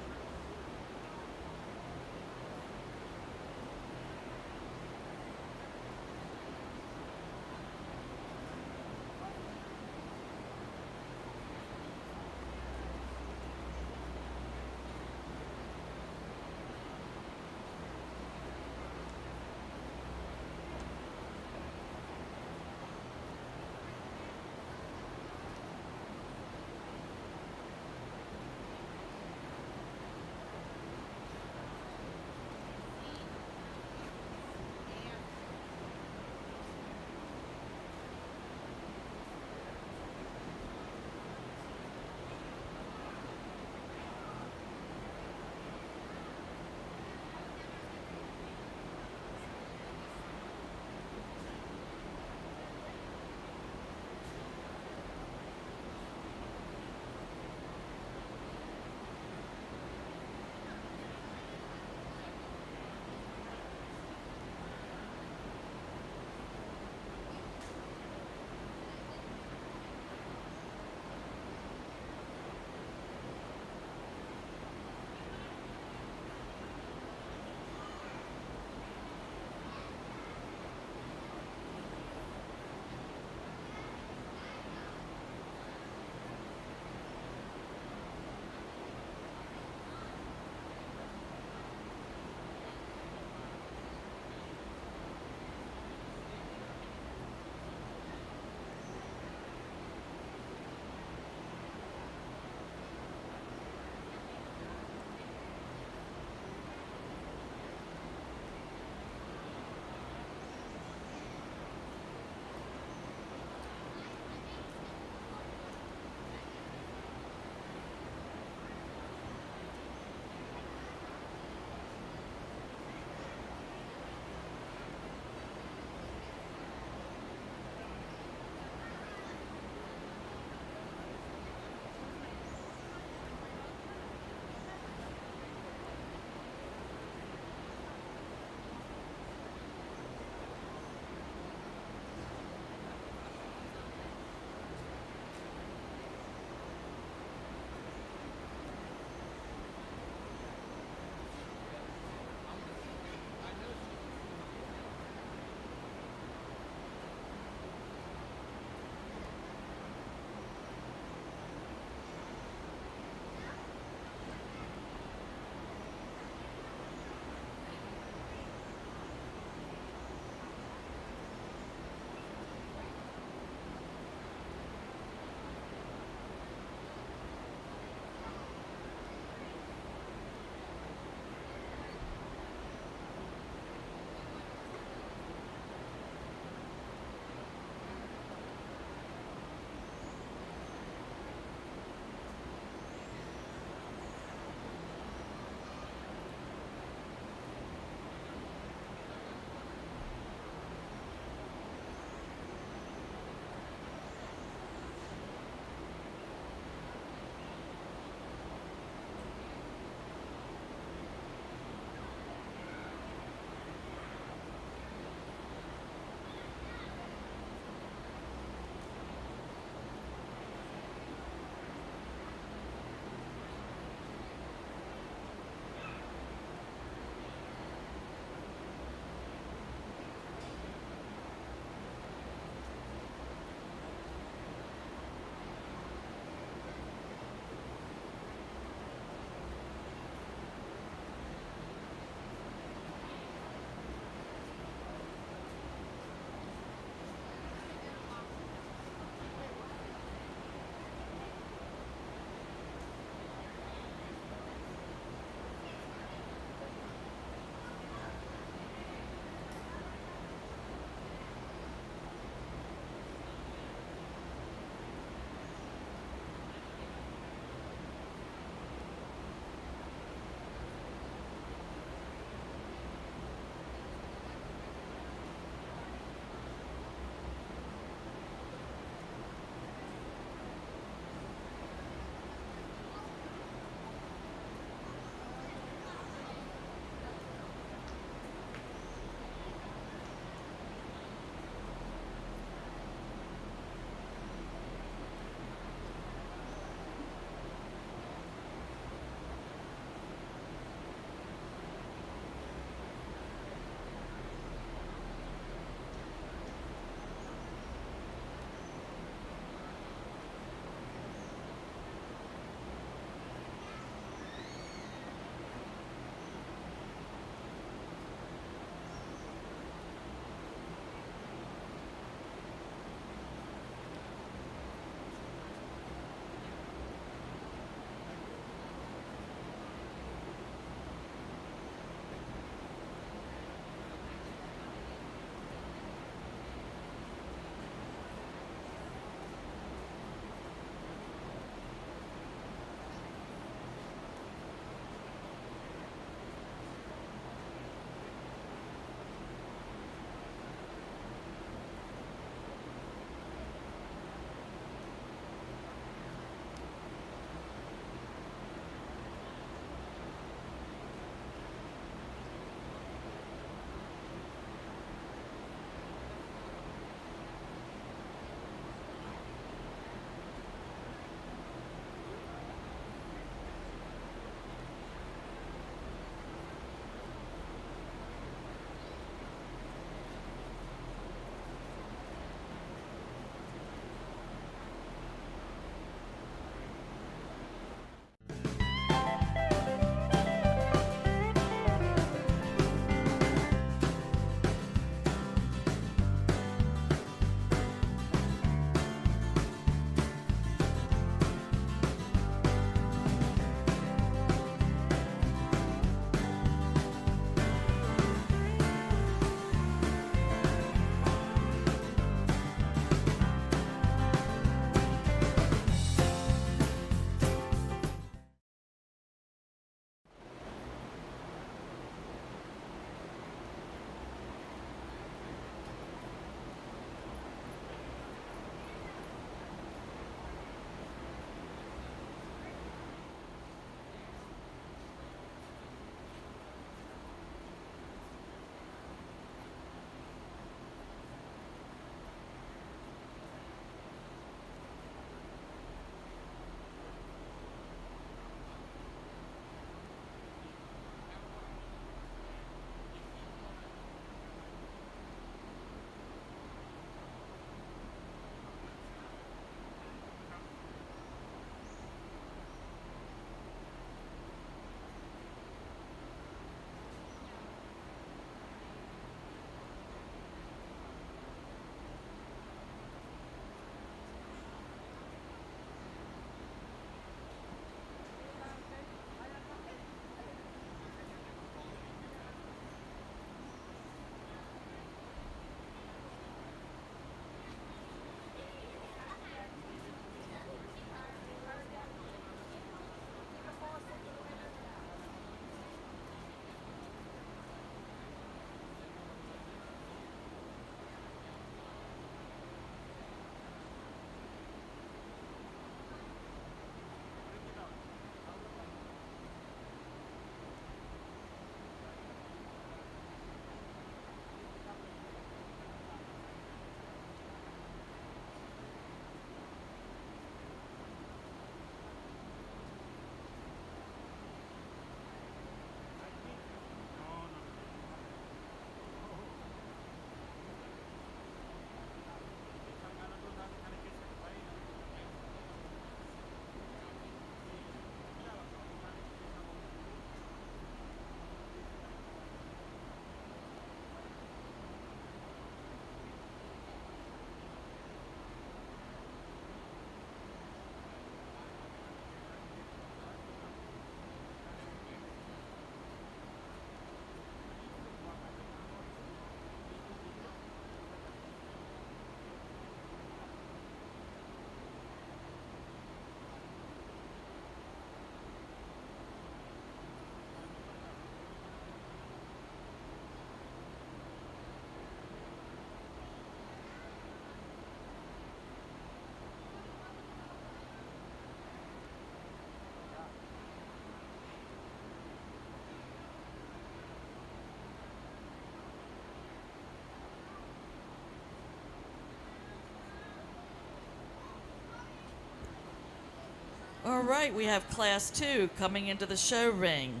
All right, we have Class 2 coming into the show ring.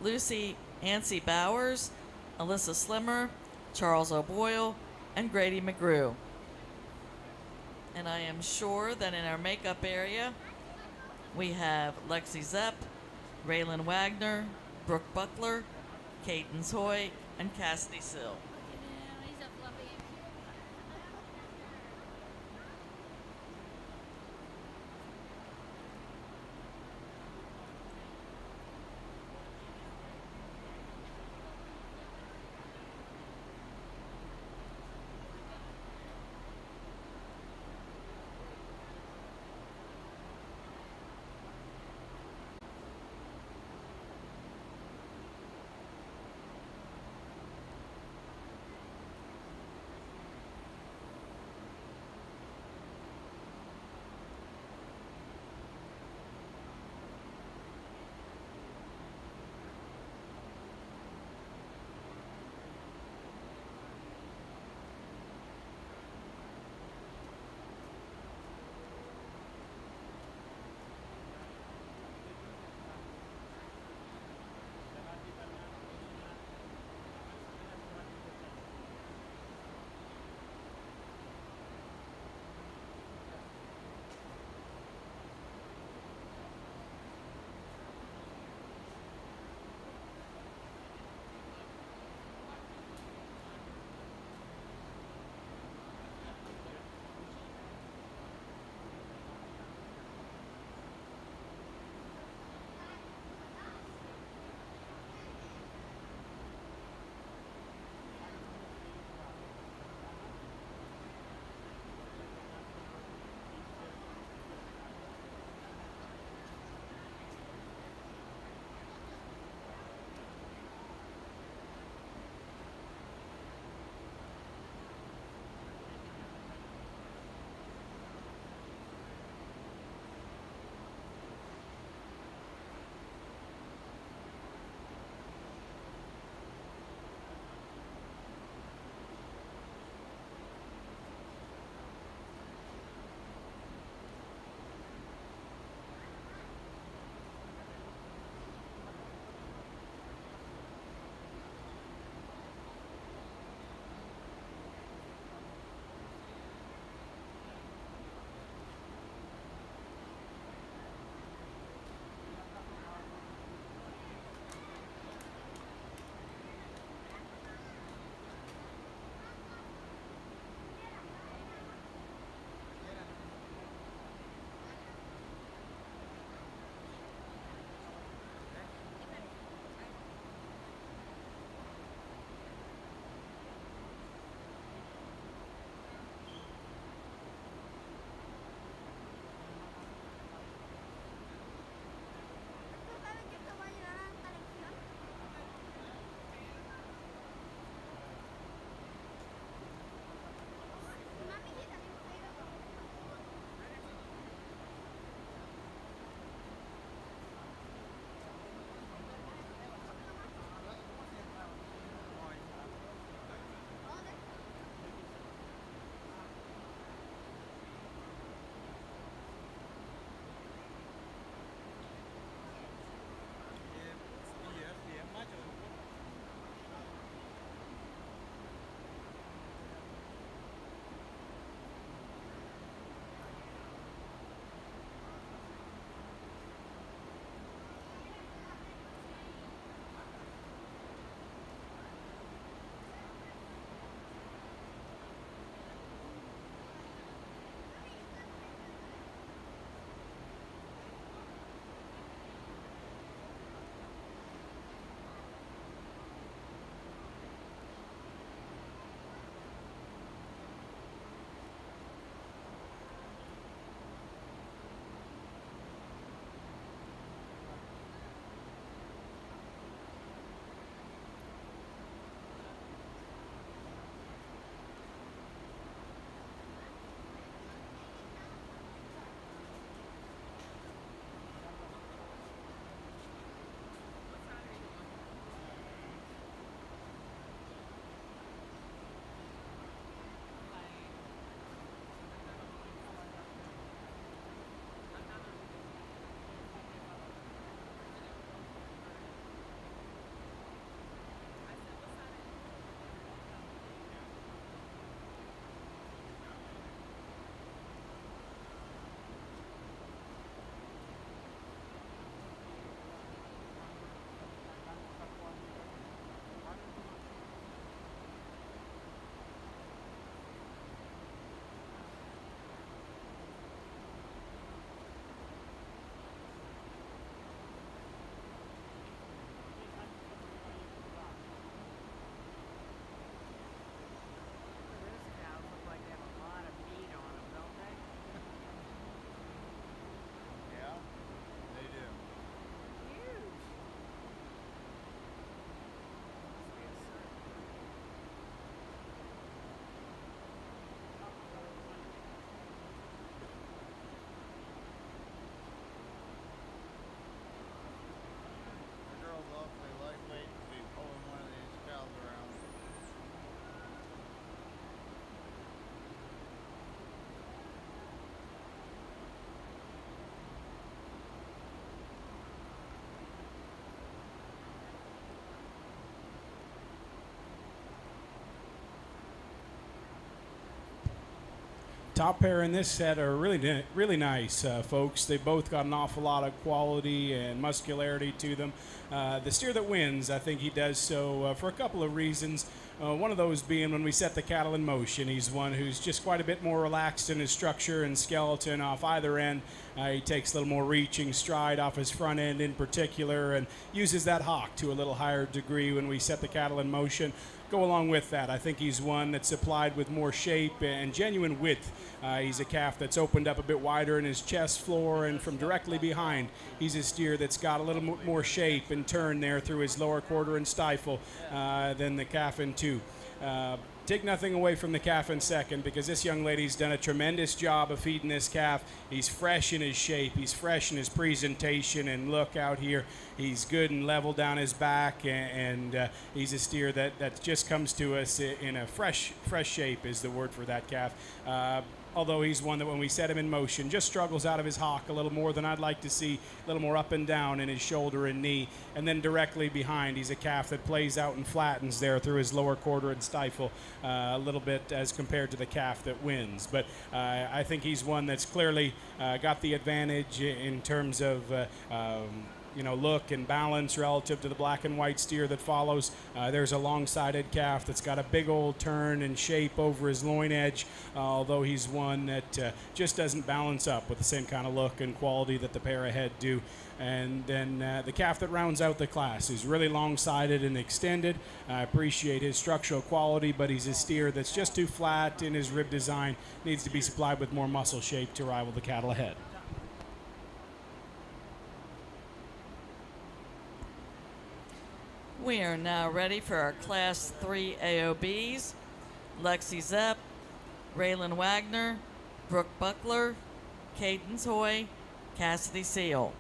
Lucy Ancy Bowers, Alyssa Slimmer, Charles O'Boyle, and Grady McGrew. And I am sure that in our makeup area, we have Lexi Zepp, Raylan Wagner, Brooke Buckler, Cadence Hoy, and Cassidy Sill. top pair in this set are really nice, folks. They both got an awful lot of quality and muscularity to them. The steer that wins, I think he does so for a couple of reasons. One of those being when we set the cattle in motion. He's one who's just quite a bit more relaxed in his structure and skeleton off either end. He takes a little more reaching stride off his front end in particular and uses that hock to a little higher degree when we set the cattle in motion. Go along with that, I think he's one that's supplied with more shape and genuine width. He's a calf that's opened up a bit wider in his chest floor, and from directly behind, he's a steer that's got a little more shape and turn there through his lower quarter and stifle than the calf in two. Take nothing away from the calf in second, because this young lady's done a tremendous job of feeding this calf. He's fresh in his shape. He's fresh in his presentation. And look out here. He's good and level down his back. And he's a steer that just comes to us in a fresh shape is the word for that calf. Although he's one that when we set him in motion just struggles out of his hock a little more than I'd like to see, a little more up and down in his shoulder and knee. And then directly behind, he's a calf that plays out and flattens there through his lower quarter and stifle a little bit as compared to the calf that wins. But I think he's one that's clearly got the advantage in terms of look and balance relative to the black and white steer that follows. There's a long-sided calf that's got a big old turn and shape over his loin edge, although he's one that just doesn't balance up with the same kind of look and quality that the pair ahead do. And then the calf that rounds out the class is really long-sided and extended. I appreciate his structural quality, but he's a steer that's just too flat in his rib design, needs to be supplied with more muscle shape to rival the cattle ahead. We are now ready for our Class 3 AOBs. Lexi Zepp, Raylan Wagner, Brooke Buckler, Cadence Hoy, Cassidy Seal.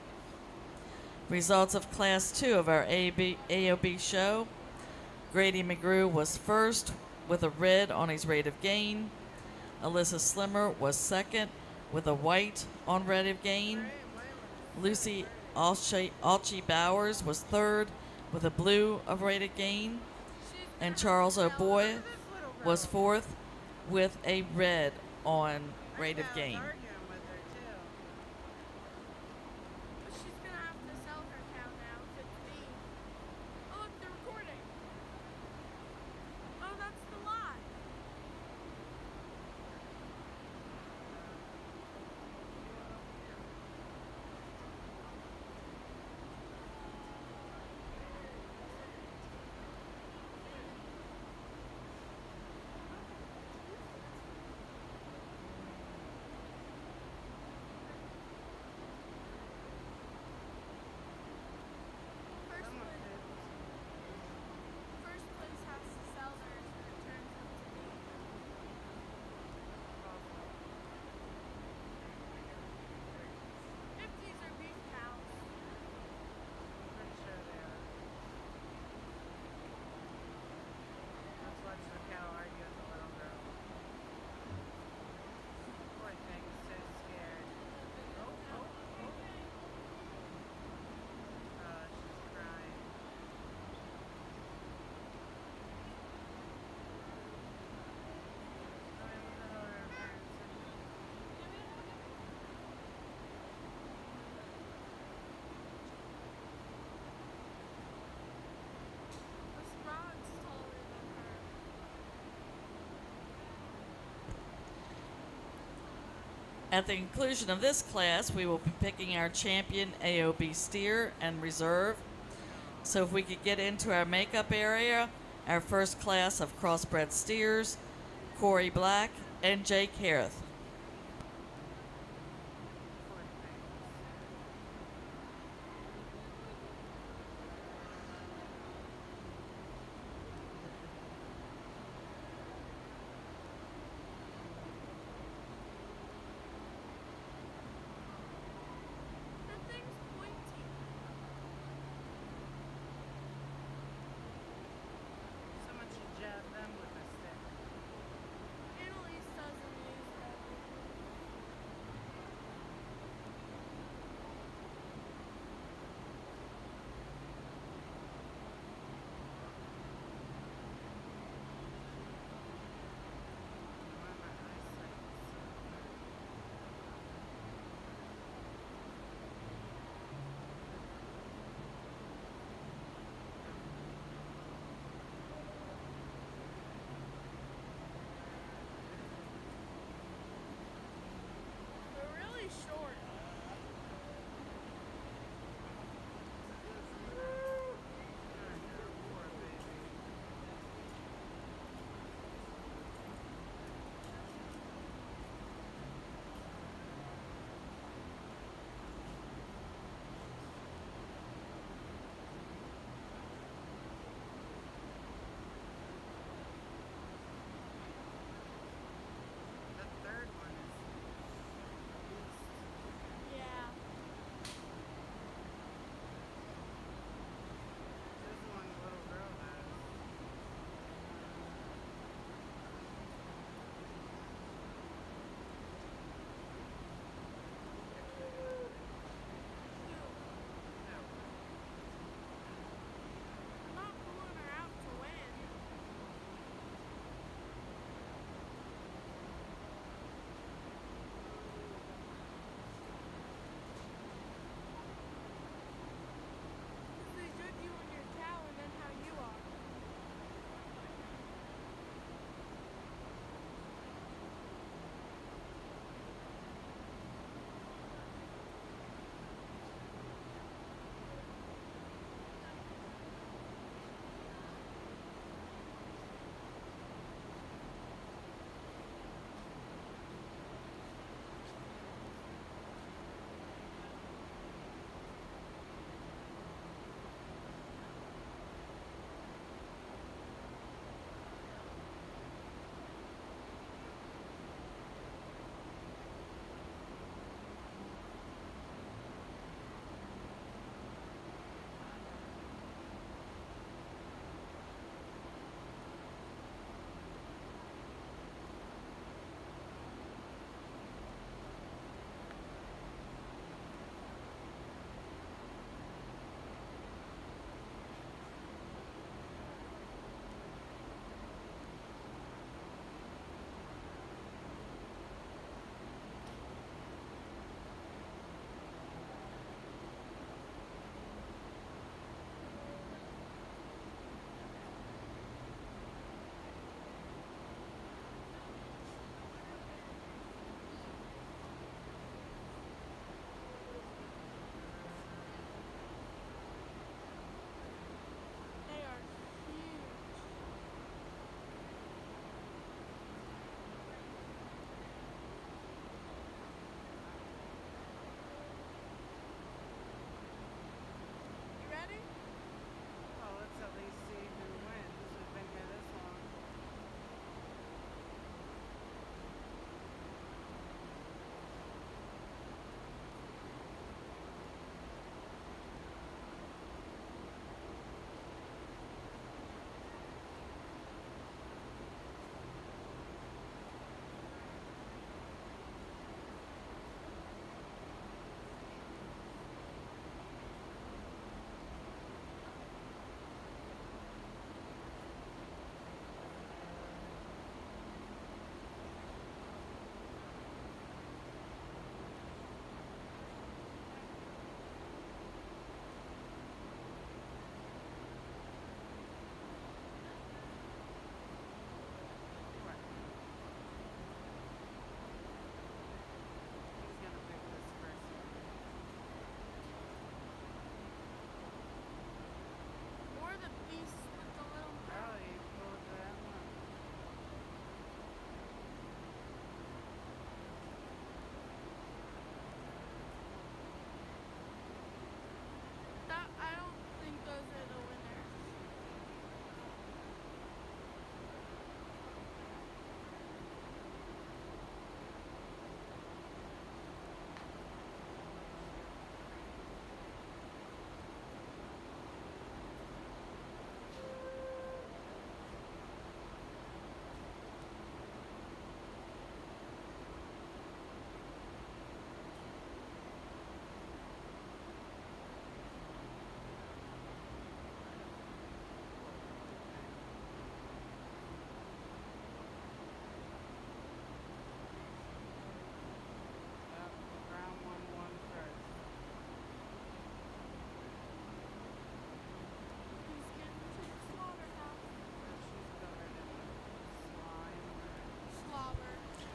Results of Class 2 of our AOB show. Grady McGrew was first with a red on his rate of gain. Alyssa Slimmer was second with a white on rate of gain. Lucy Alchi Bowers was third with a blue of rate of gain, and Charles O'Boy was fourth with a red on rate of gain. At the conclusion of this class, we will be picking our champion AOB steer and reserve. So if we could get into our makeup area, our first class of crossbred steers, Corey Black and Jake Harris.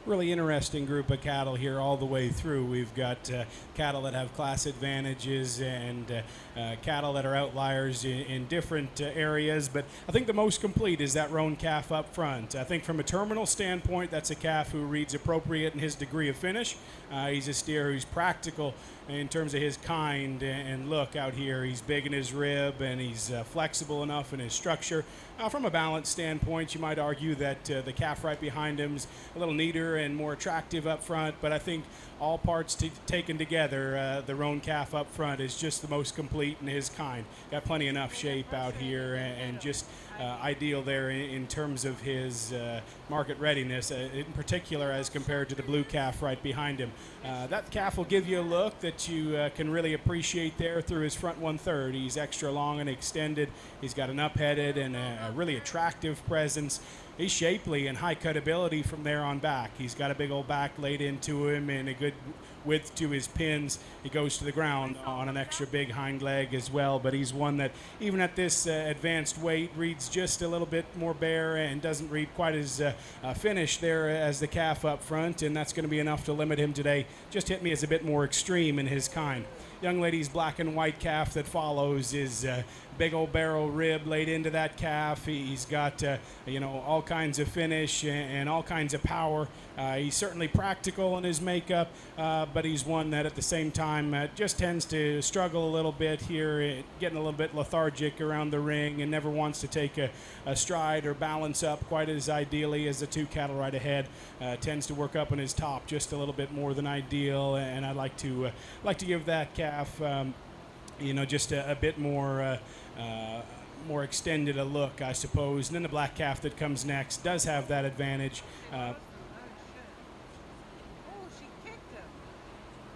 really interesting group of cattle here all the way through. We've got cattle that have class advantages and cattle that are outliers in different areas, but I think the most complete is that roan calf up front. I think from a terminal standpoint, that's a calf who reads appropriate in his degree of finish. He's a steer who's practical in terms of his kind and look out here. He's big in his rib and he's flexible enough in his structure. From a balance standpoint, you might argue that the calf right behind him is a little neater and more attractive up front, but I think all parts taken together, the roan calf up front is just the most complete in his kind. Got plenty enough shape out here and just ideal there in terms of his market readiness, in particular as compared to the blue calf right behind him. That calf will give you a look that you can really appreciate there through his front 1/3. He's extra long and extended. He's got an up-headed and a really attractive presence. He's shapely and high cutability from there on back. He's got a big old back laid into him and a good width to his pins. He goes to the ground on an extra big hind leg as well, but he's one that even at this advanced weight reads just a little bit more bare and doesn't read quite as finished there as the calf up front, and that's going to be enough to limit him today. Just hit me as a bit more extreme in his kind. Young lady's black and white calf that follows is big old barrel rib laid into that calf. He's got all kinds of finish and all kinds of power. He's certainly practical in his makeup, but he's one that at the same time just tends to struggle a little bit here, getting a little bit lethargic around the ring and never wants to take a stride or balance up quite as ideally as the two cattle right ahead. Tends to work up on his top just a little bit more than ideal, and I'd like to give that calf just a bit more extended a look, I suppose. And then the black calf that comes next does have that advantage.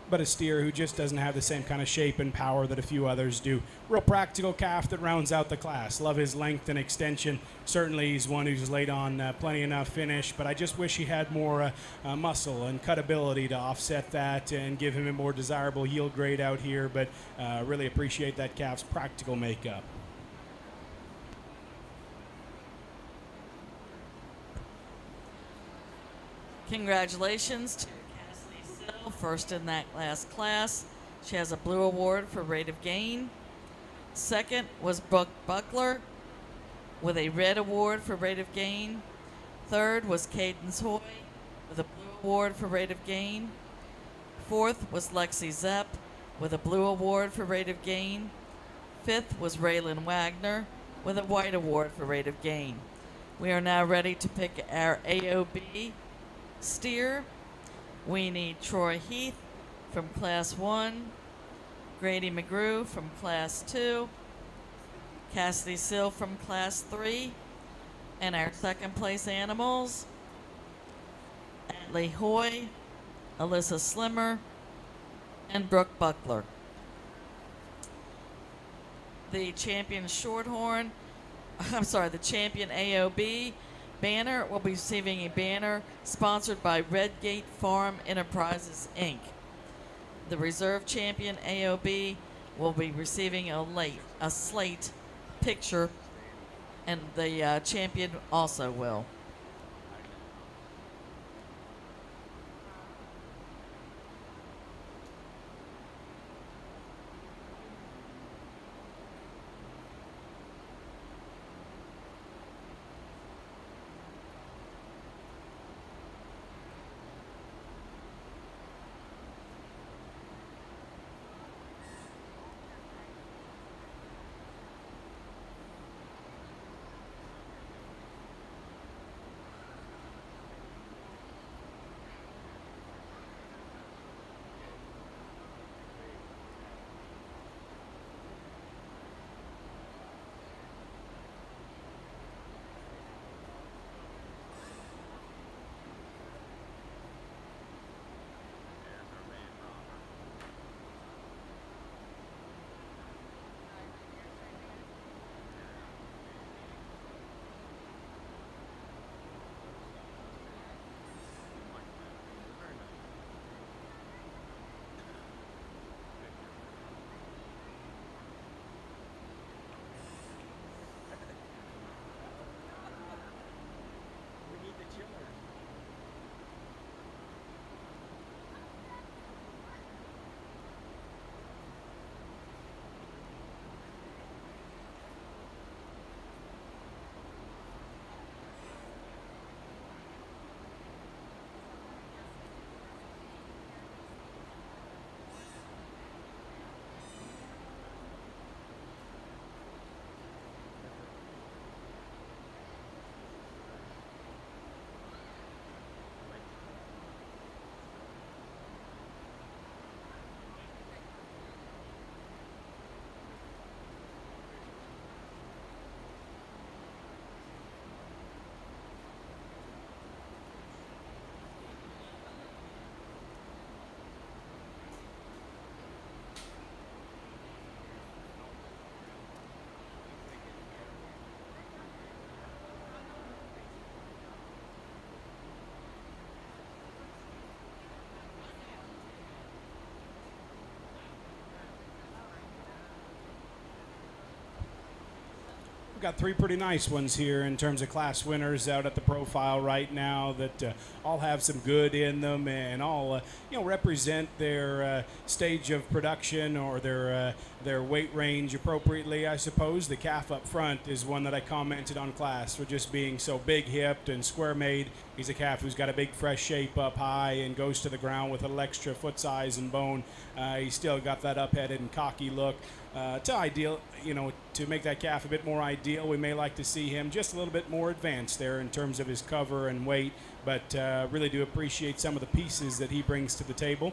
But a steer who just doesn't have the same kind of shape and power that a few others do. Real practical calf that rounds out the class. Love his length and extension. Certainly he's one who's laid on plenty enough finish, but I just wish he had more muscle and cutability to offset that and give him a more desirable yield grade out here, but really appreciate that calf's practical makeup. Congratulations to first in that last class. She has a blue award for rate of gain. Second was Brooke Buckler with a red award for rate of gain. Third was Cadence Hoy with a blue award for rate of gain. Fourth was Lexi Zepp with a blue award for rate of gain. Fifth was Raylan Wagner with a white award for rate of gain. We are now ready to pick our AOB steer. We need Troy Heath from Class 1, Grady McGrew from Class 2, Cassidy Sill from Class 3, and our second place animals, Atlee Hoy, Alyssa Slimmer, and Brooke Buckler. The champion Shorthorn, the champion AOB banner will be receiving a banner sponsored by Redgate Farm Enterprises, Inc. The reserve champion AOB will be receiving a slate picture, and the champion also will. We've got three pretty nice ones here in terms of class winners out at the profile right now that all have some good in them and all represent their stage of production or their weight range appropriately, I suppose. The calf up front is one that I commented on class for just being so big hipped and square made. He's a calf who's got a big fresh shape up high and goes to the ground with a little extra foot size and bone. He's still got that up-headed and cocky look. To make that calf a bit more ideal, we may like to see him just a little bit more advanced there in terms of his cover and weight, but really do appreciate some of the pieces that he brings to the table.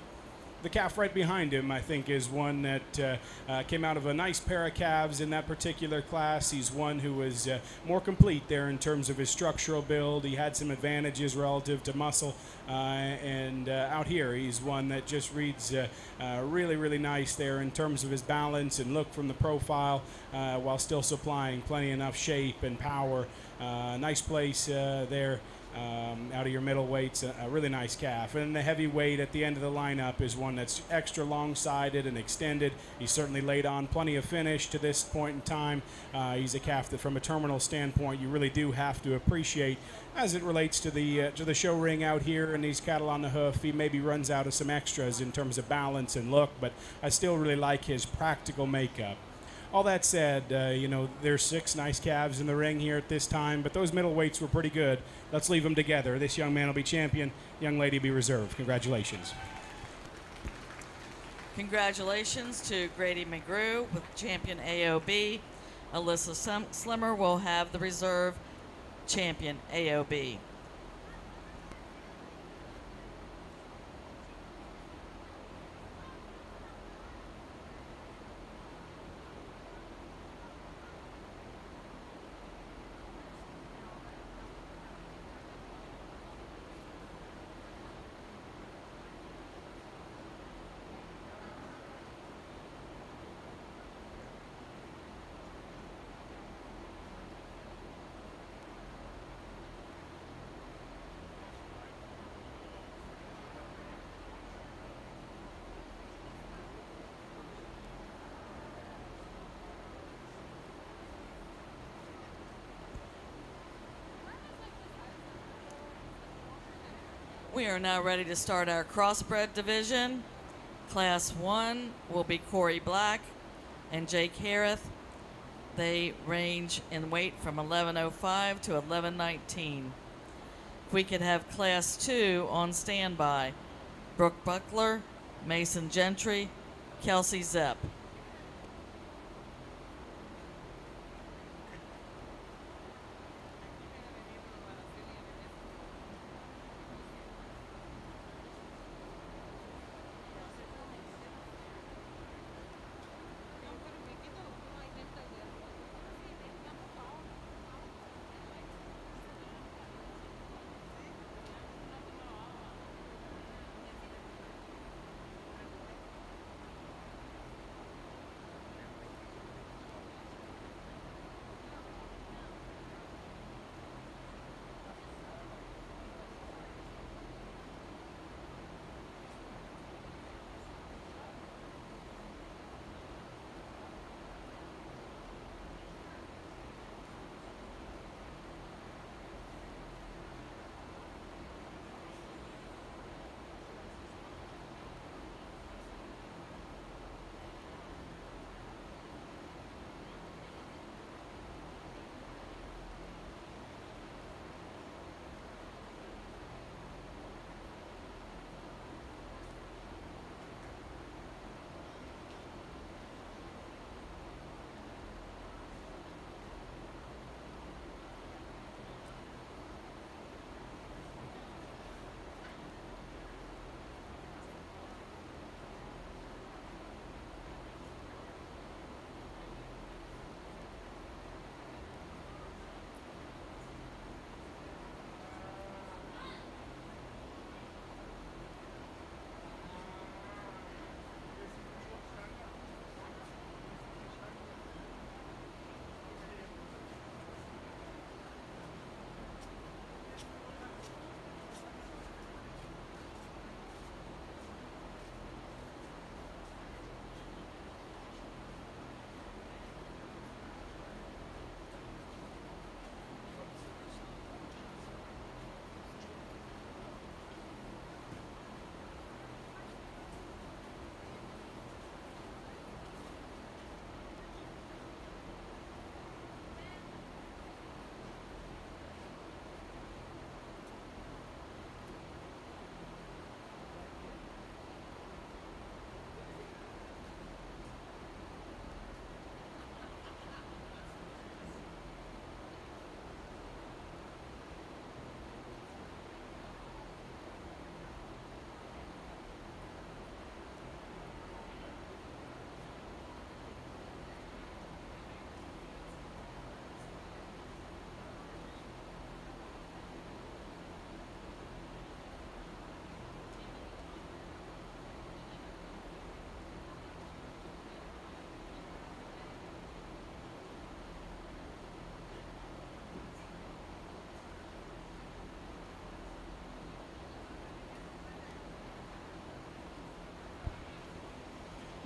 The calf right behind him, I think, is one that came out of a nice pair of calves in that particular class. He's one who was more complete there in terms of his structural build. He had some advantages relative to muscle, and out here he's one that just reads really, really nice there in terms of his balance and look from the profile, while still supplying plenty enough shape and power. Nice place there. Out of your middleweights, a really nice calf. And the heavyweight at the end of the lineup is one that's extra long-sided and extended. He's certainly laid on plenty of finish to this point in time. He's a calf that from a terminal standpoint you really do have to appreciate as it relates to the show ring out here and these cattle on the hoof. He maybe runs out of some extras in terms of balance and look, but I still really like his practical makeup. All that said, there's 6 nice calves in the ring here at this time, but those middleweights were pretty good. Let's leave them together. This young man will be champion. Young lady be reserved. Congratulations. Congratulations to Grady McGrew with champion AOB. Alyssa Slimmer will have the reserve champion AOB. We are now ready to start our crossbred division. Class 1 will be Corey Black and Jake Hareth. They range in weight from 1105 to 1119. If we could have Class 2 on standby, Brooke Buckler, Mason Gentry, Kelsey Zepp.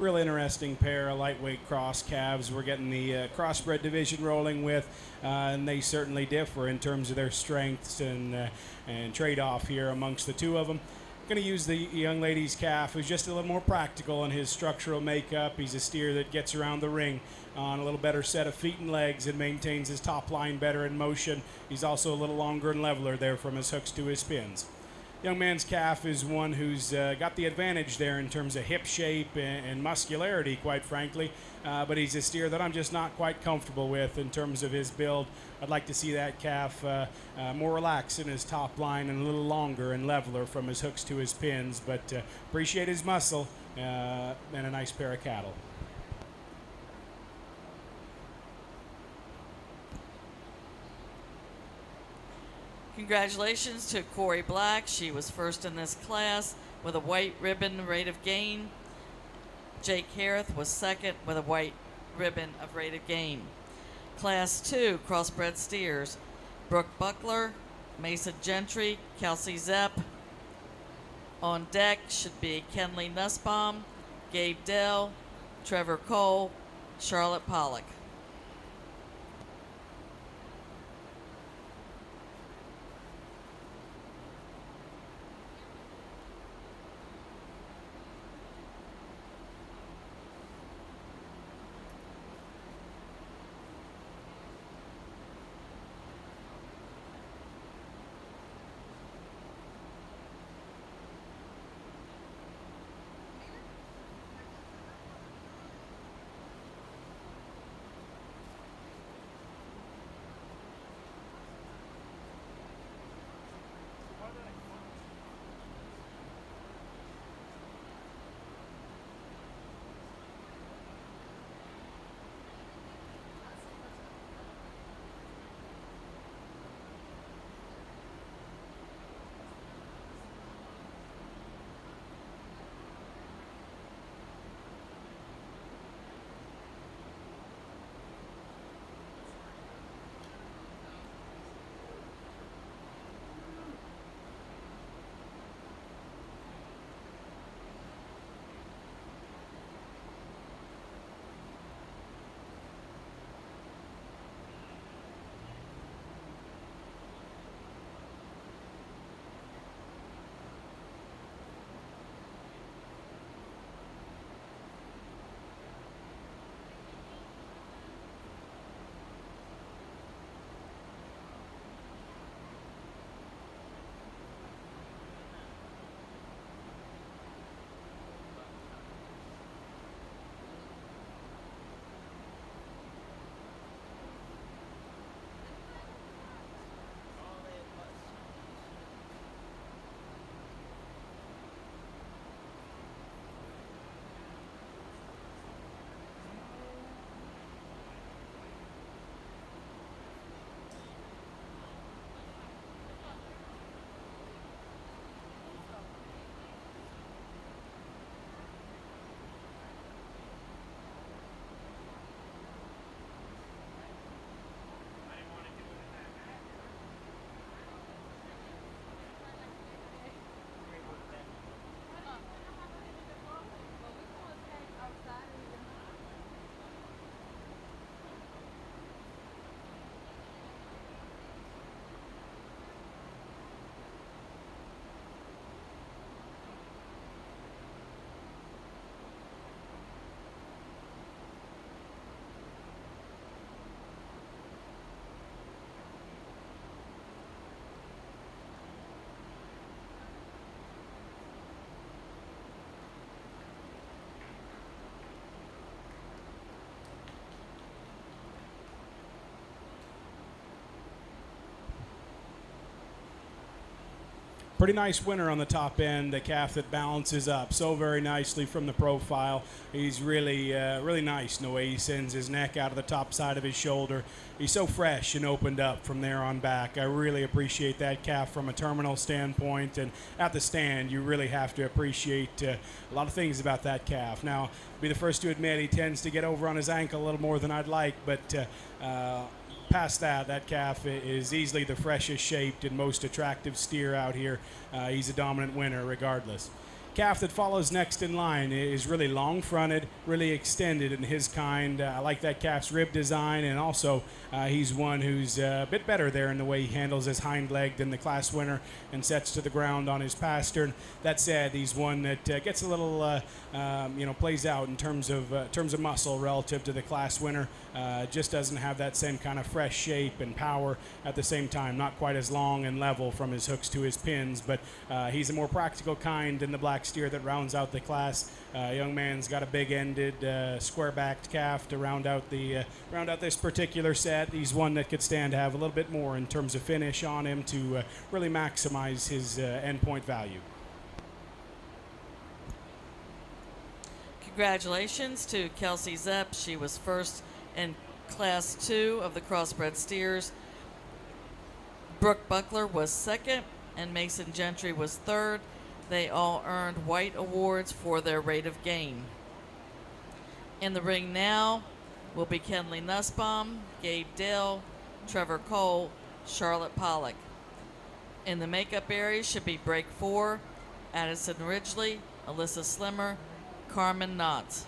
real interesting pair of lightweight cross calves we're getting the Crossbreed division rolling with, and they certainly differ in terms of their strengths and trade-off here amongst the two of them. Going to use the young lady's calf, who's just a little more practical in his structural makeup. He's a steer that gets around the ring on a little better set of feet and legs and maintains his top line better in motion. He's also a little longer and leveler there from his hooks to his pins. Young man's calf is one who's got the advantage there in terms of hip shape and muscularity, quite frankly, but he's a steer that I'm just not quite comfortable with in terms of his build. I'd like to see that calf more relaxed in his top line and a little longer and leveler from his hooks to his pins, but appreciate his muscle and a nice pair of cattle. Congratulations to Corey Black. She was first in this class with a white ribbon rate of gain. Jake Hareth was second with a white ribbon of rate of gain. Class 2 crossbred steers: Brooke Buckler, Mason Gentry, Kelsey Zepp. On deck should be Kenley Nussbaum, Gabe Dell, Trevor Cole, Charlotte Pollock. Pretty nice winner on the top end, the calf that balances up so very nicely from the profile. He's really nice in the way he sends his neck out of the top side of his shoulder. He's so fresh and opened up from there on back. I really appreciate that calf from a terminal standpoint, and at the stand you really have to appreciate a lot of things about that calf. Now, I'll be the first to admit he tends to get over on his ankle a little more than I'd like, but past that calf is easily the freshest shaped and most attractive steer out here. He's a dominant winner regardless. calf that follows next in line is really long-fronted, really extended in his kind. I like that calf's rib design, and also he's one who's a bit better there in the way he handles his hind leg than the class winner and sets to the ground on his pastern. That said, he's one that gets a little, plays out in terms of muscle relative to the class winner. Just doesn't have that same kind of fresh shape and power at the same time. Not quite as long and level from his hooks to his pins, but he's a more practical kind than the black steer that rounds out the class. Young man's got a big-ended, square-backed calf to round out this particular set. He's one that could stand to have a little bit more in terms of finish on him to really maximize his endpoint value. Congratulations to Kelsey Zepp. She was first in Class 2 of the Crossbred Steers. Brooke Buckler was second, and Mason Gentry was third. They all earned white awards for their rate of gain. In the ring now will be Kenley Nussbaum, Gabe Dale, Trevor Cole, Charlotte Pollock. In the makeup area should be Break 4, Addison Ridgely, Alyssa Slimmer, Carmen Knott.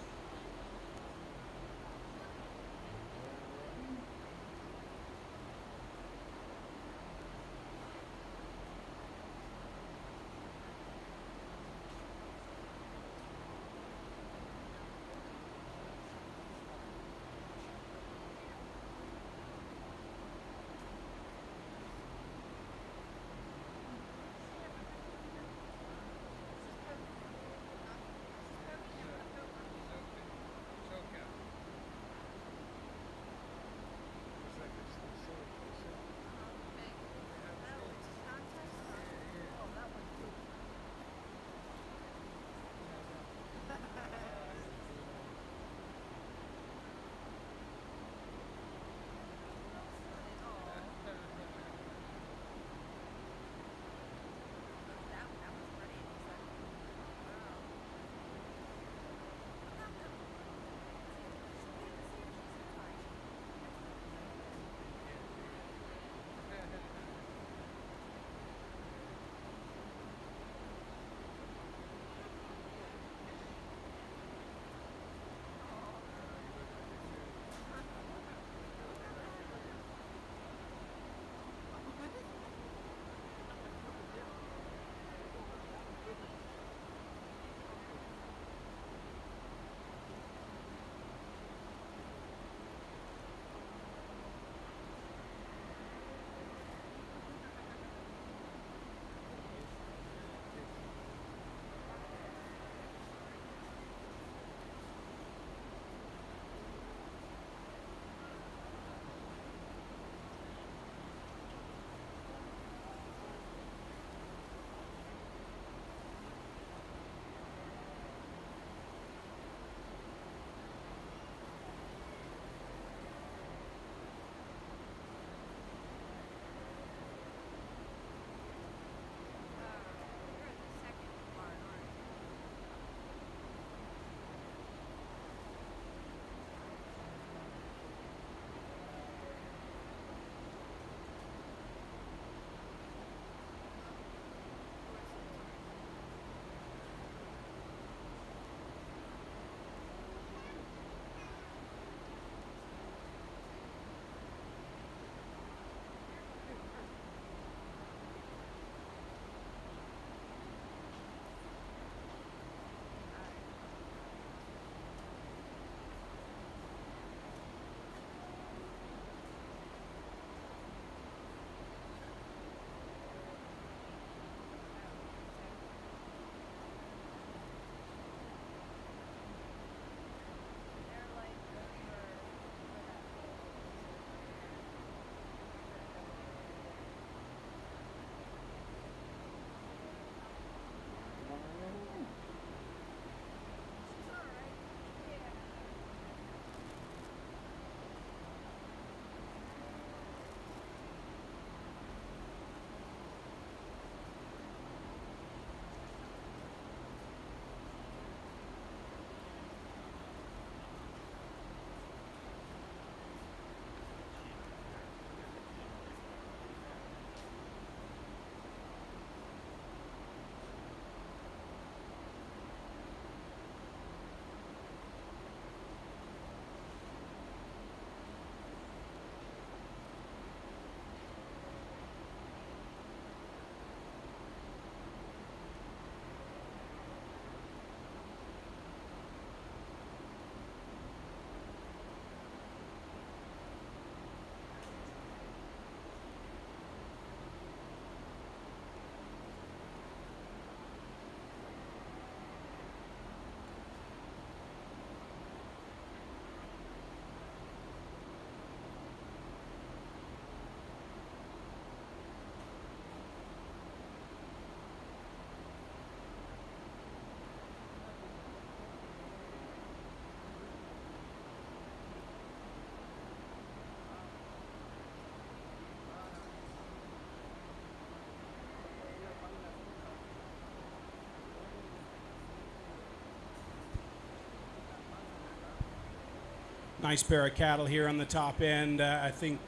Nice pair of cattle here on the top end. I think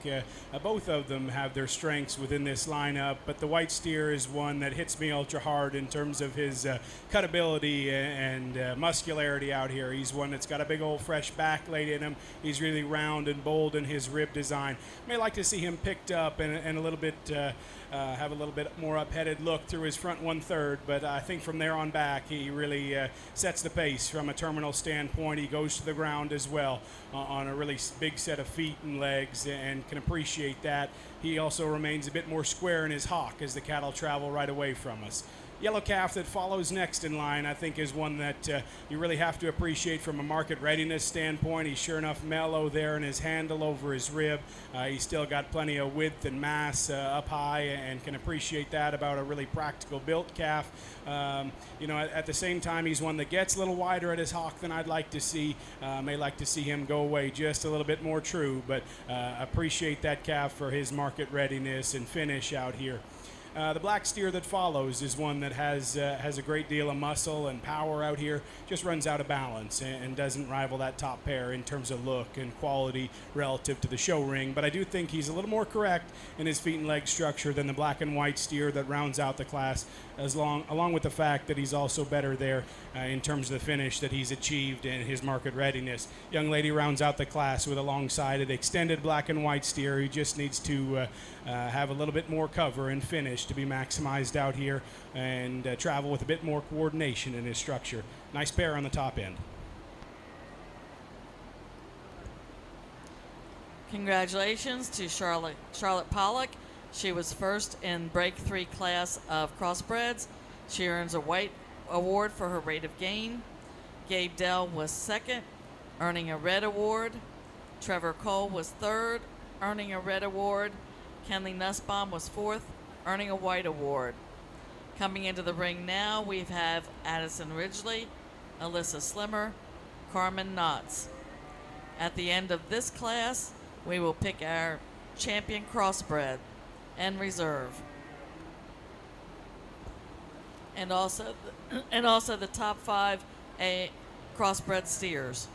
both of them have their strengths within this lineup, but the white steer is one that hits me ultra hard in terms of his cutability and muscularity out here. He's one that's got a big old fresh back laid in him. He's really round and bold in his rib design. May like to see him picked up and a little bit have a little bit more up-headed look through his front 1/3, but I think from there on back he really sets the pace from a terminal standpoint. He goes to the ground as well on a really big set of feet and legs and can appreciate that. He also remains a bit more square in his hock as the cattle travel right away from us. Yellow calf that follows next in line, I think, is one that you really have to appreciate from a market readiness standpoint. He's sure enough mellow there in his handle over his rib. He's still got plenty of width and mass up high and can appreciate that about a really practical built calf. At the same time, he's one that gets a little wider at his hock than I'd like to see. May like to see him go away just a little bit more true, but appreciate that calf for his market readiness and finish out here. The black steer that follows is one that has a great deal of muscle and power out here, just runs out of balance and doesn't rival that top pair in terms of look and quality relative to the show ring. But I do think he's a little more correct in his feet and leg structure than the black and white steer that rounds out the class, along with the fact that he's also better there in terms of the finish that he's achieved and his market readiness. Young lady rounds out the class with alongside extended black and white steer. He just needs to have a little bit more cover and finish to be maximized out here and travel with a bit more coordination in his structure. Nice pair on the top end. Congratulations to Charlotte Pollock. She was first in Break 3 class of Crossbreds. She earns a white award for her rate of gain. Gabe Dell was second, earning a red award. Trevor Cole was third, earning a red award. Kenley Nussbaum was fourth, earning a white award. Coming into the ring now, we have Addison Ridgely, Alyssa Slimmer, Carmen Knotts. At the end of this class, we will pick our champion crossbred and reserve. And also the top 5 crossbred steers.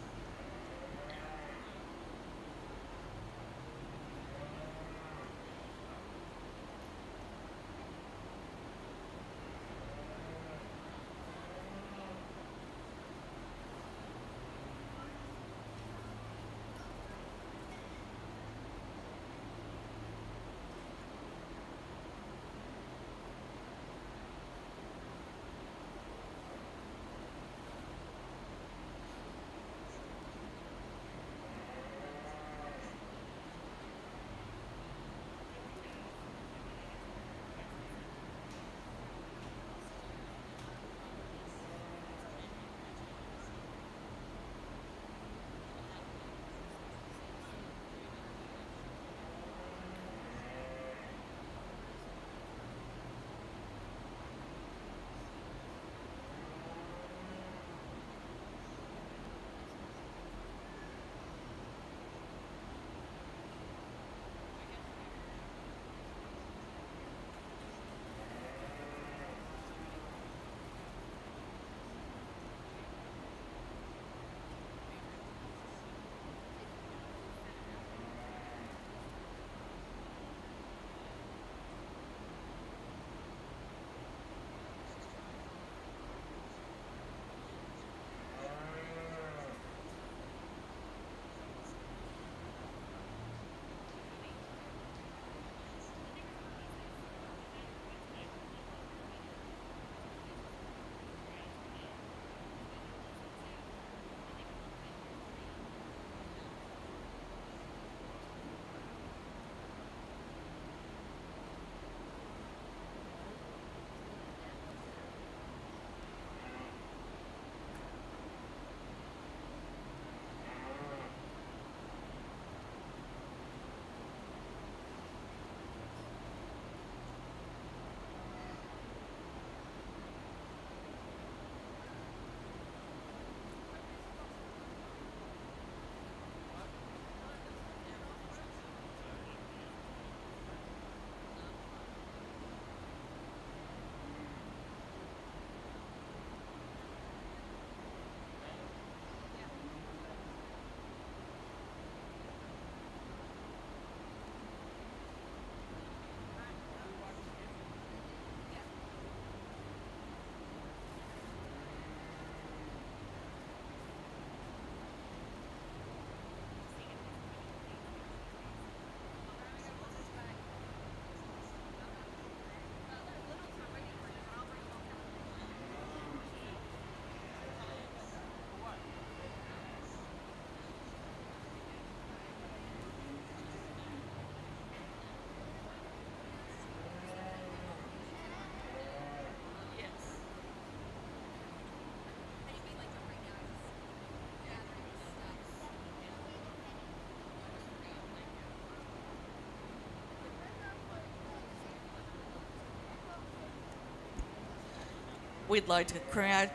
we'd like to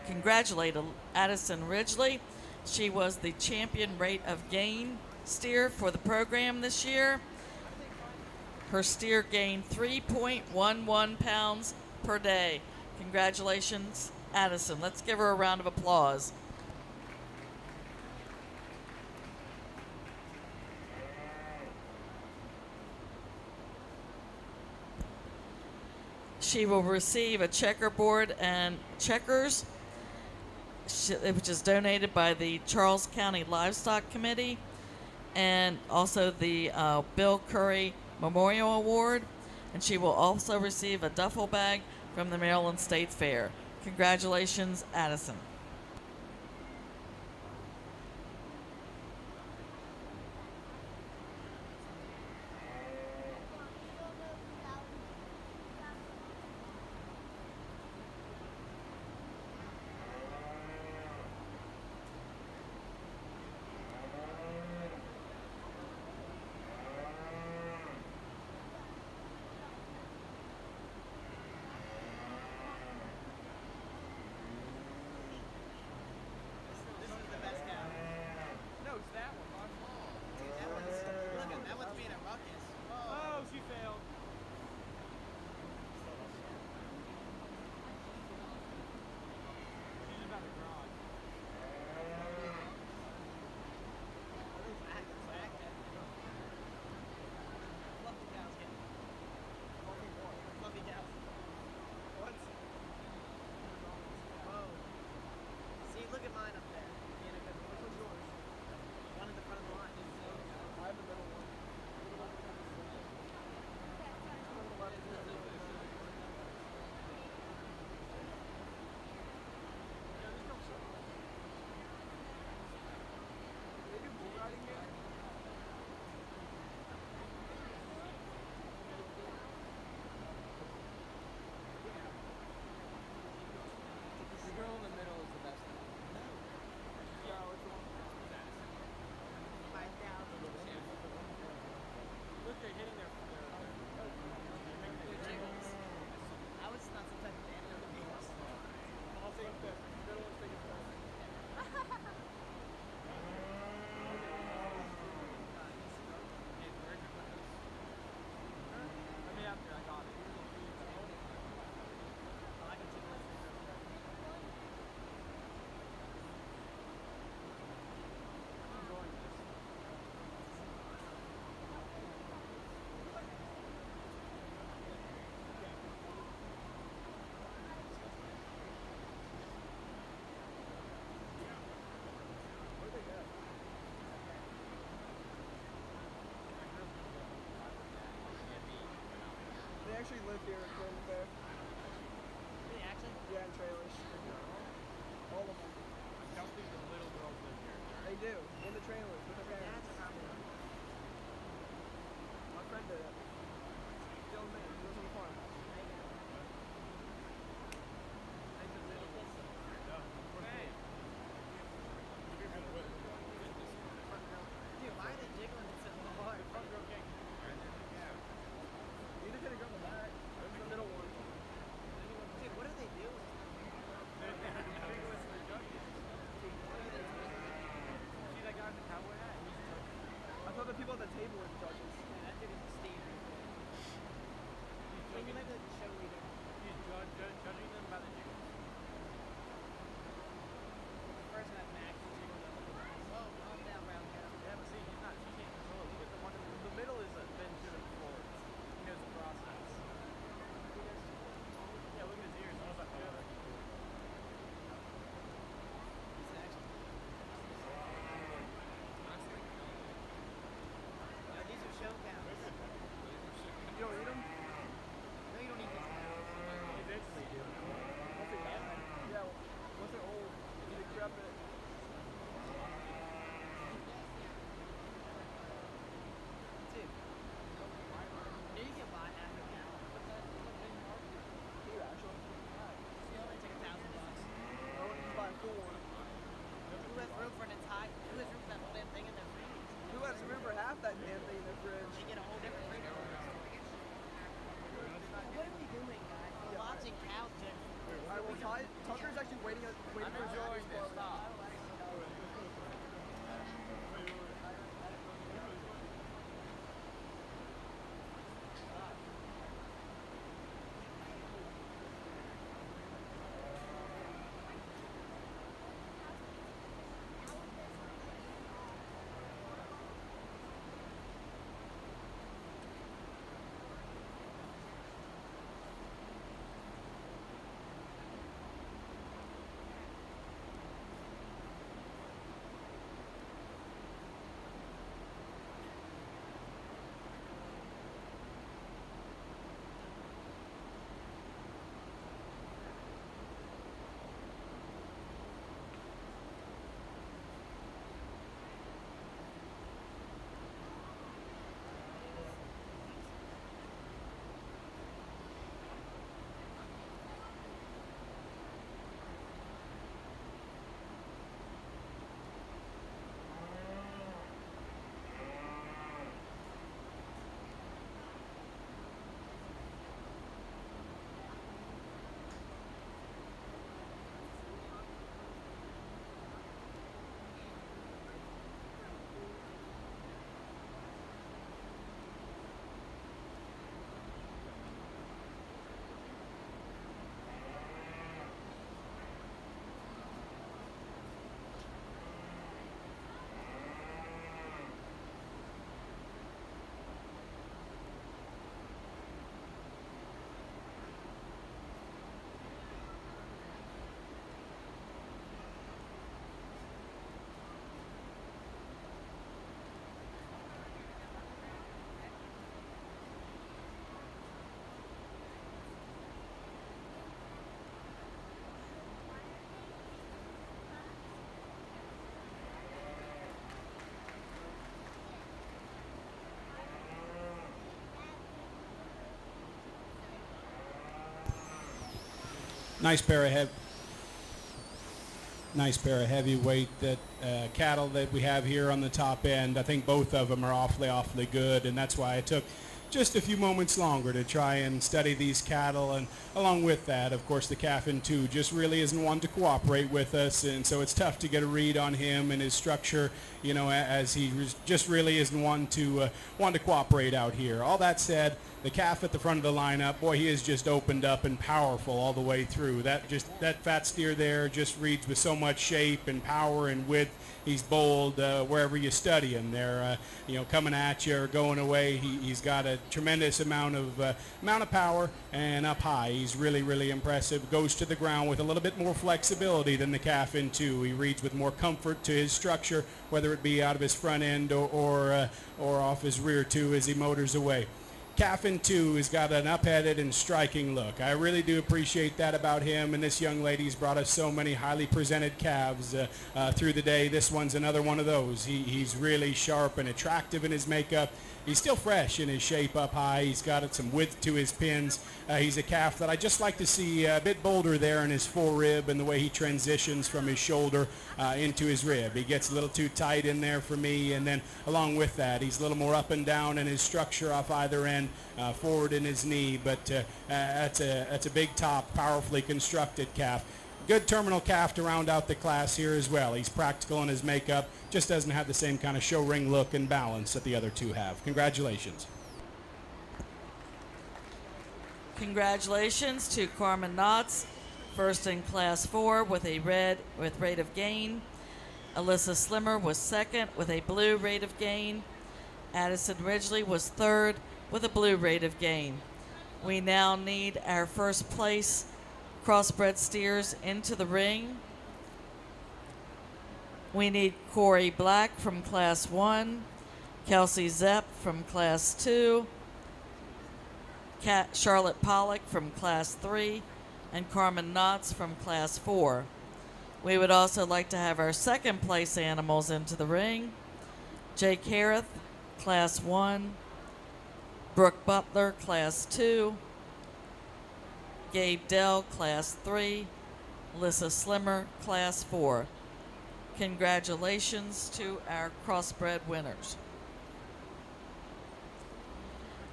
congratulate Addison Ridgely. She was the champion rate of gain steer for the program this year. Her steer gained 3.11 pounds per day. Congratulations, Addison. Let's give her a round of applause. She will receive a checkerboard and checkers, which is donated by the Charles County Livestock Committee, and also the Bill Curry Memorial Award. And she will also receive a duffel bag from the Maryland State Fair. Congratulations, Addison. They actually live here at Glen Fair. They actually? Yeah, in trailers. All of them. I don't think the little girls live here. They do, in the trailers with their parents. My friend did it. Still me, he lives on the farm. Dude, why are they jiggling it so hard? Front row gang. You just gotta go in the back. There's the middle one. Dude, what are they doing? See that guy in the cowboy hat? I was actually waiting for enjoying this. Nice pair of heavyweight cattle that we have here on the top end. I think both of them are awfully good, and that's why I took just a few moments longer to try and study these cattle. And along with that, of course, the calf in two just really isn't one to cooperate with us, and so it's tough to get a read on him and his structure, you know, as he just really isn't one to cooperate out here. All that said, the calf at the front of the lineup, boy, he is just opened up and powerful all the way through. That fat steer there just reads with so much shape and power and width. He's bold wherever you study him. They're coming at you or going away. He's got a tremendous amount of power, and up high he's really impressive. Goes to the ground with a little bit more flexibility than the calf in two. He reads with more comfort to his structure, whether it be out of his front end or off his rear too as he motors away. Calf in two has got an up-headed and striking look. I really do appreciate that about him, and this young lady's brought us so many highly presented calves through the day. This one's another one of those. He's really sharp and attractive in his makeup. He's still fresh in his shape up high. He's got some width to his pins. He's a calf that I just like to see a bit bolder there in his forerib and the way he transitions from his shoulder into his rib. He gets a little too tight in there for me, and then along with that, he's a little more up and down in his structure off either end, forward in his knee, but that's a big top, powerfully constructed calf. Good terminal calf to round out the class here as well. He's practical in his makeup, just doesn't have the same kind of show ring look and balance that the other two have. Congratulations. Congratulations to Carmen Knotts, first in Class 4 with a red with rate of gain. Alyssa Slimmer was second with a blue rate of gain. Addison Ridgely was third with a blue rate of gain. We now need our first place crossbred steers into the ring. We need Corey Black from Class 1, Kelsey Zepp from Class 2, Charlotte Pollock from Class 3, and Carmen Knotts from Class 4. We would also like to have our second place animals into the ring. Jake Hareth, Class 1, Brooke Butler, Class 2, Gabe Dell, Class 3, Alyssa Slimmer, Class 4. Congratulations to our crossbred winners.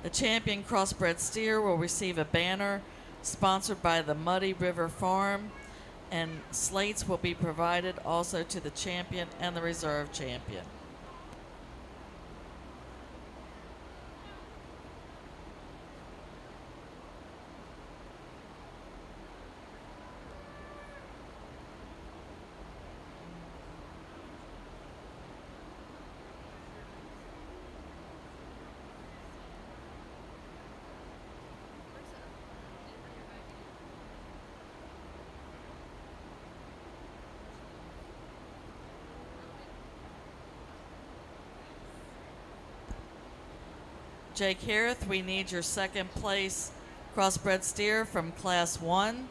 The champion crossbred steer will receive a banner sponsored by the Muddy River Farm and slates will be provided also to the champion and the reserve champion. Jake Harith, we need your second place crossbred steer from Class 1.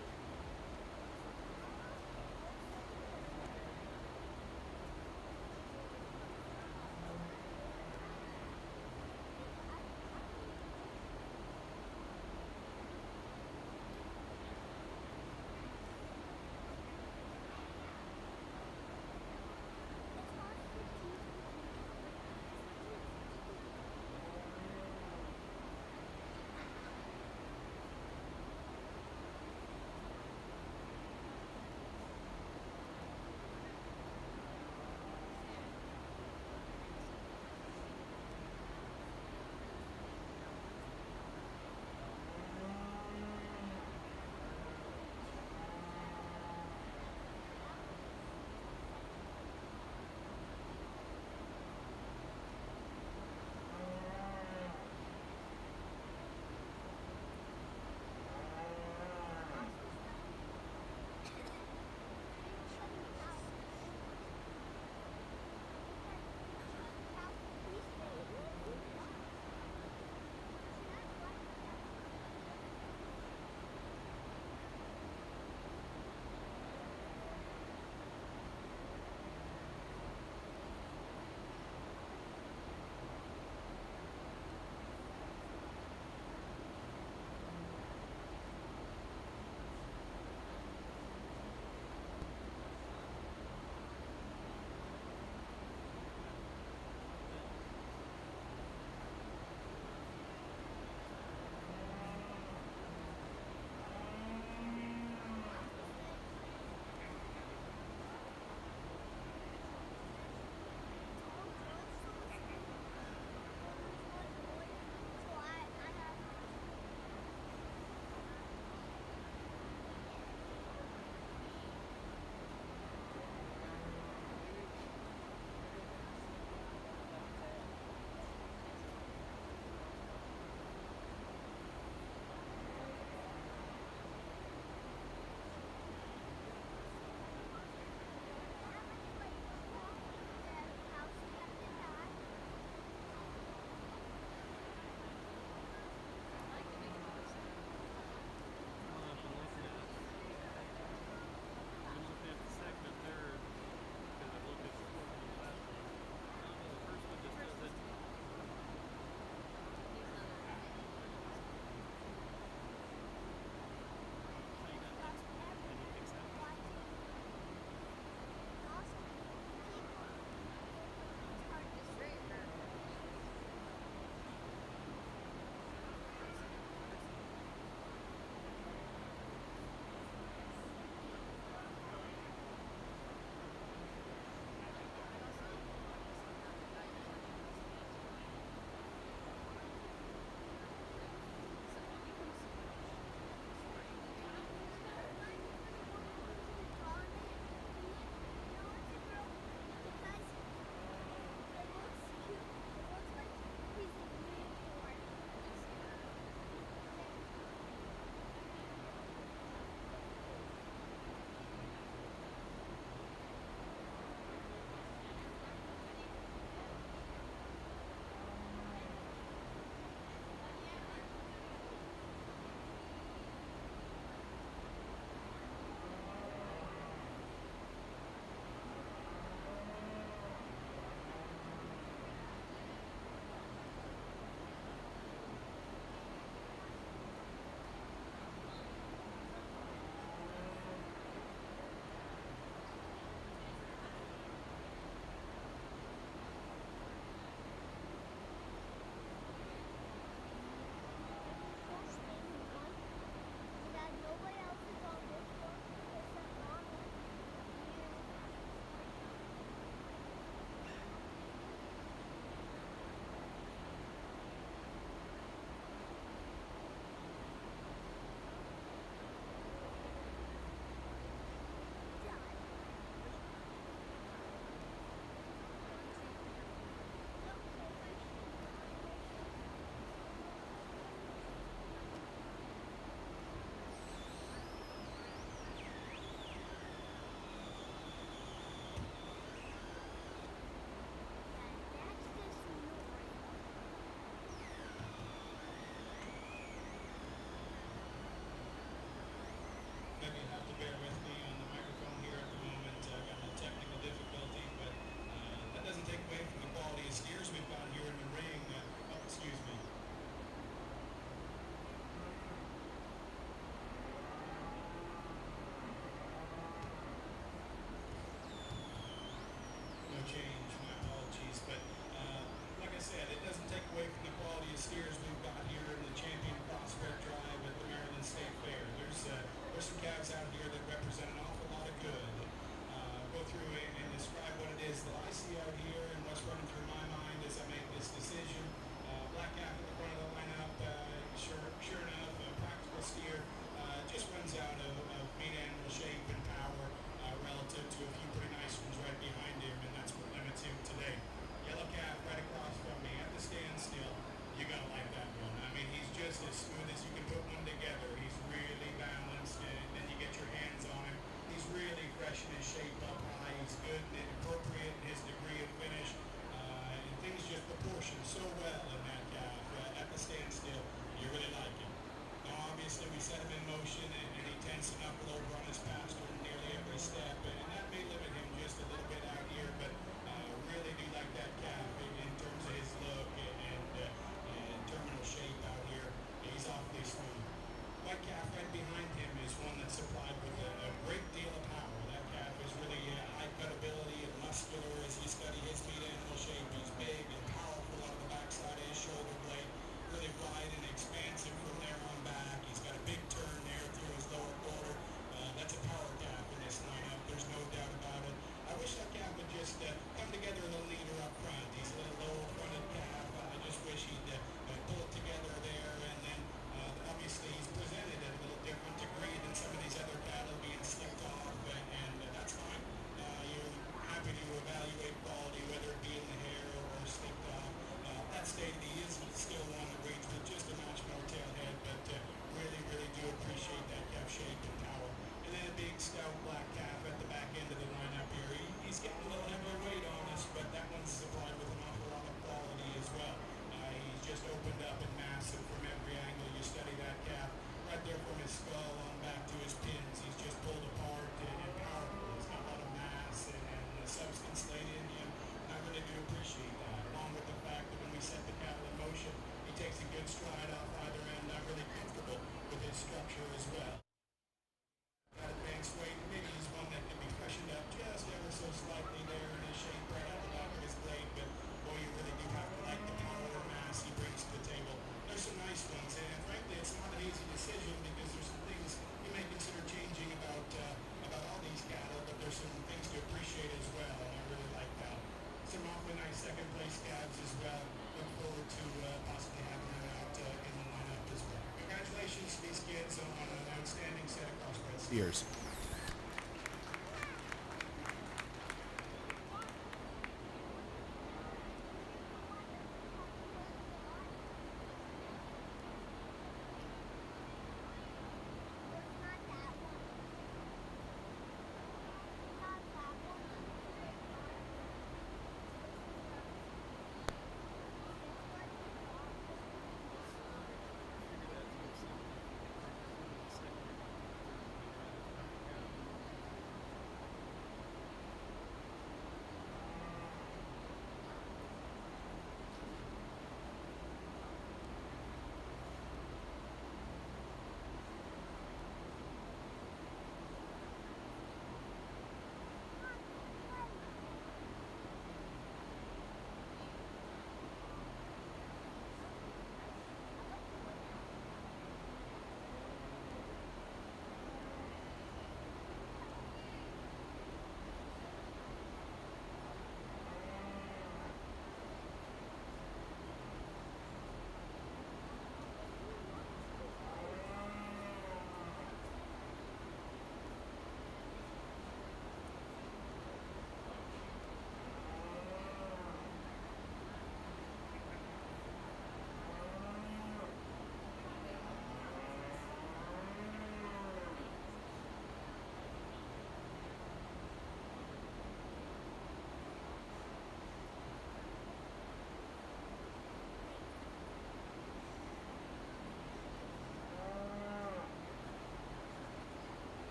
steers.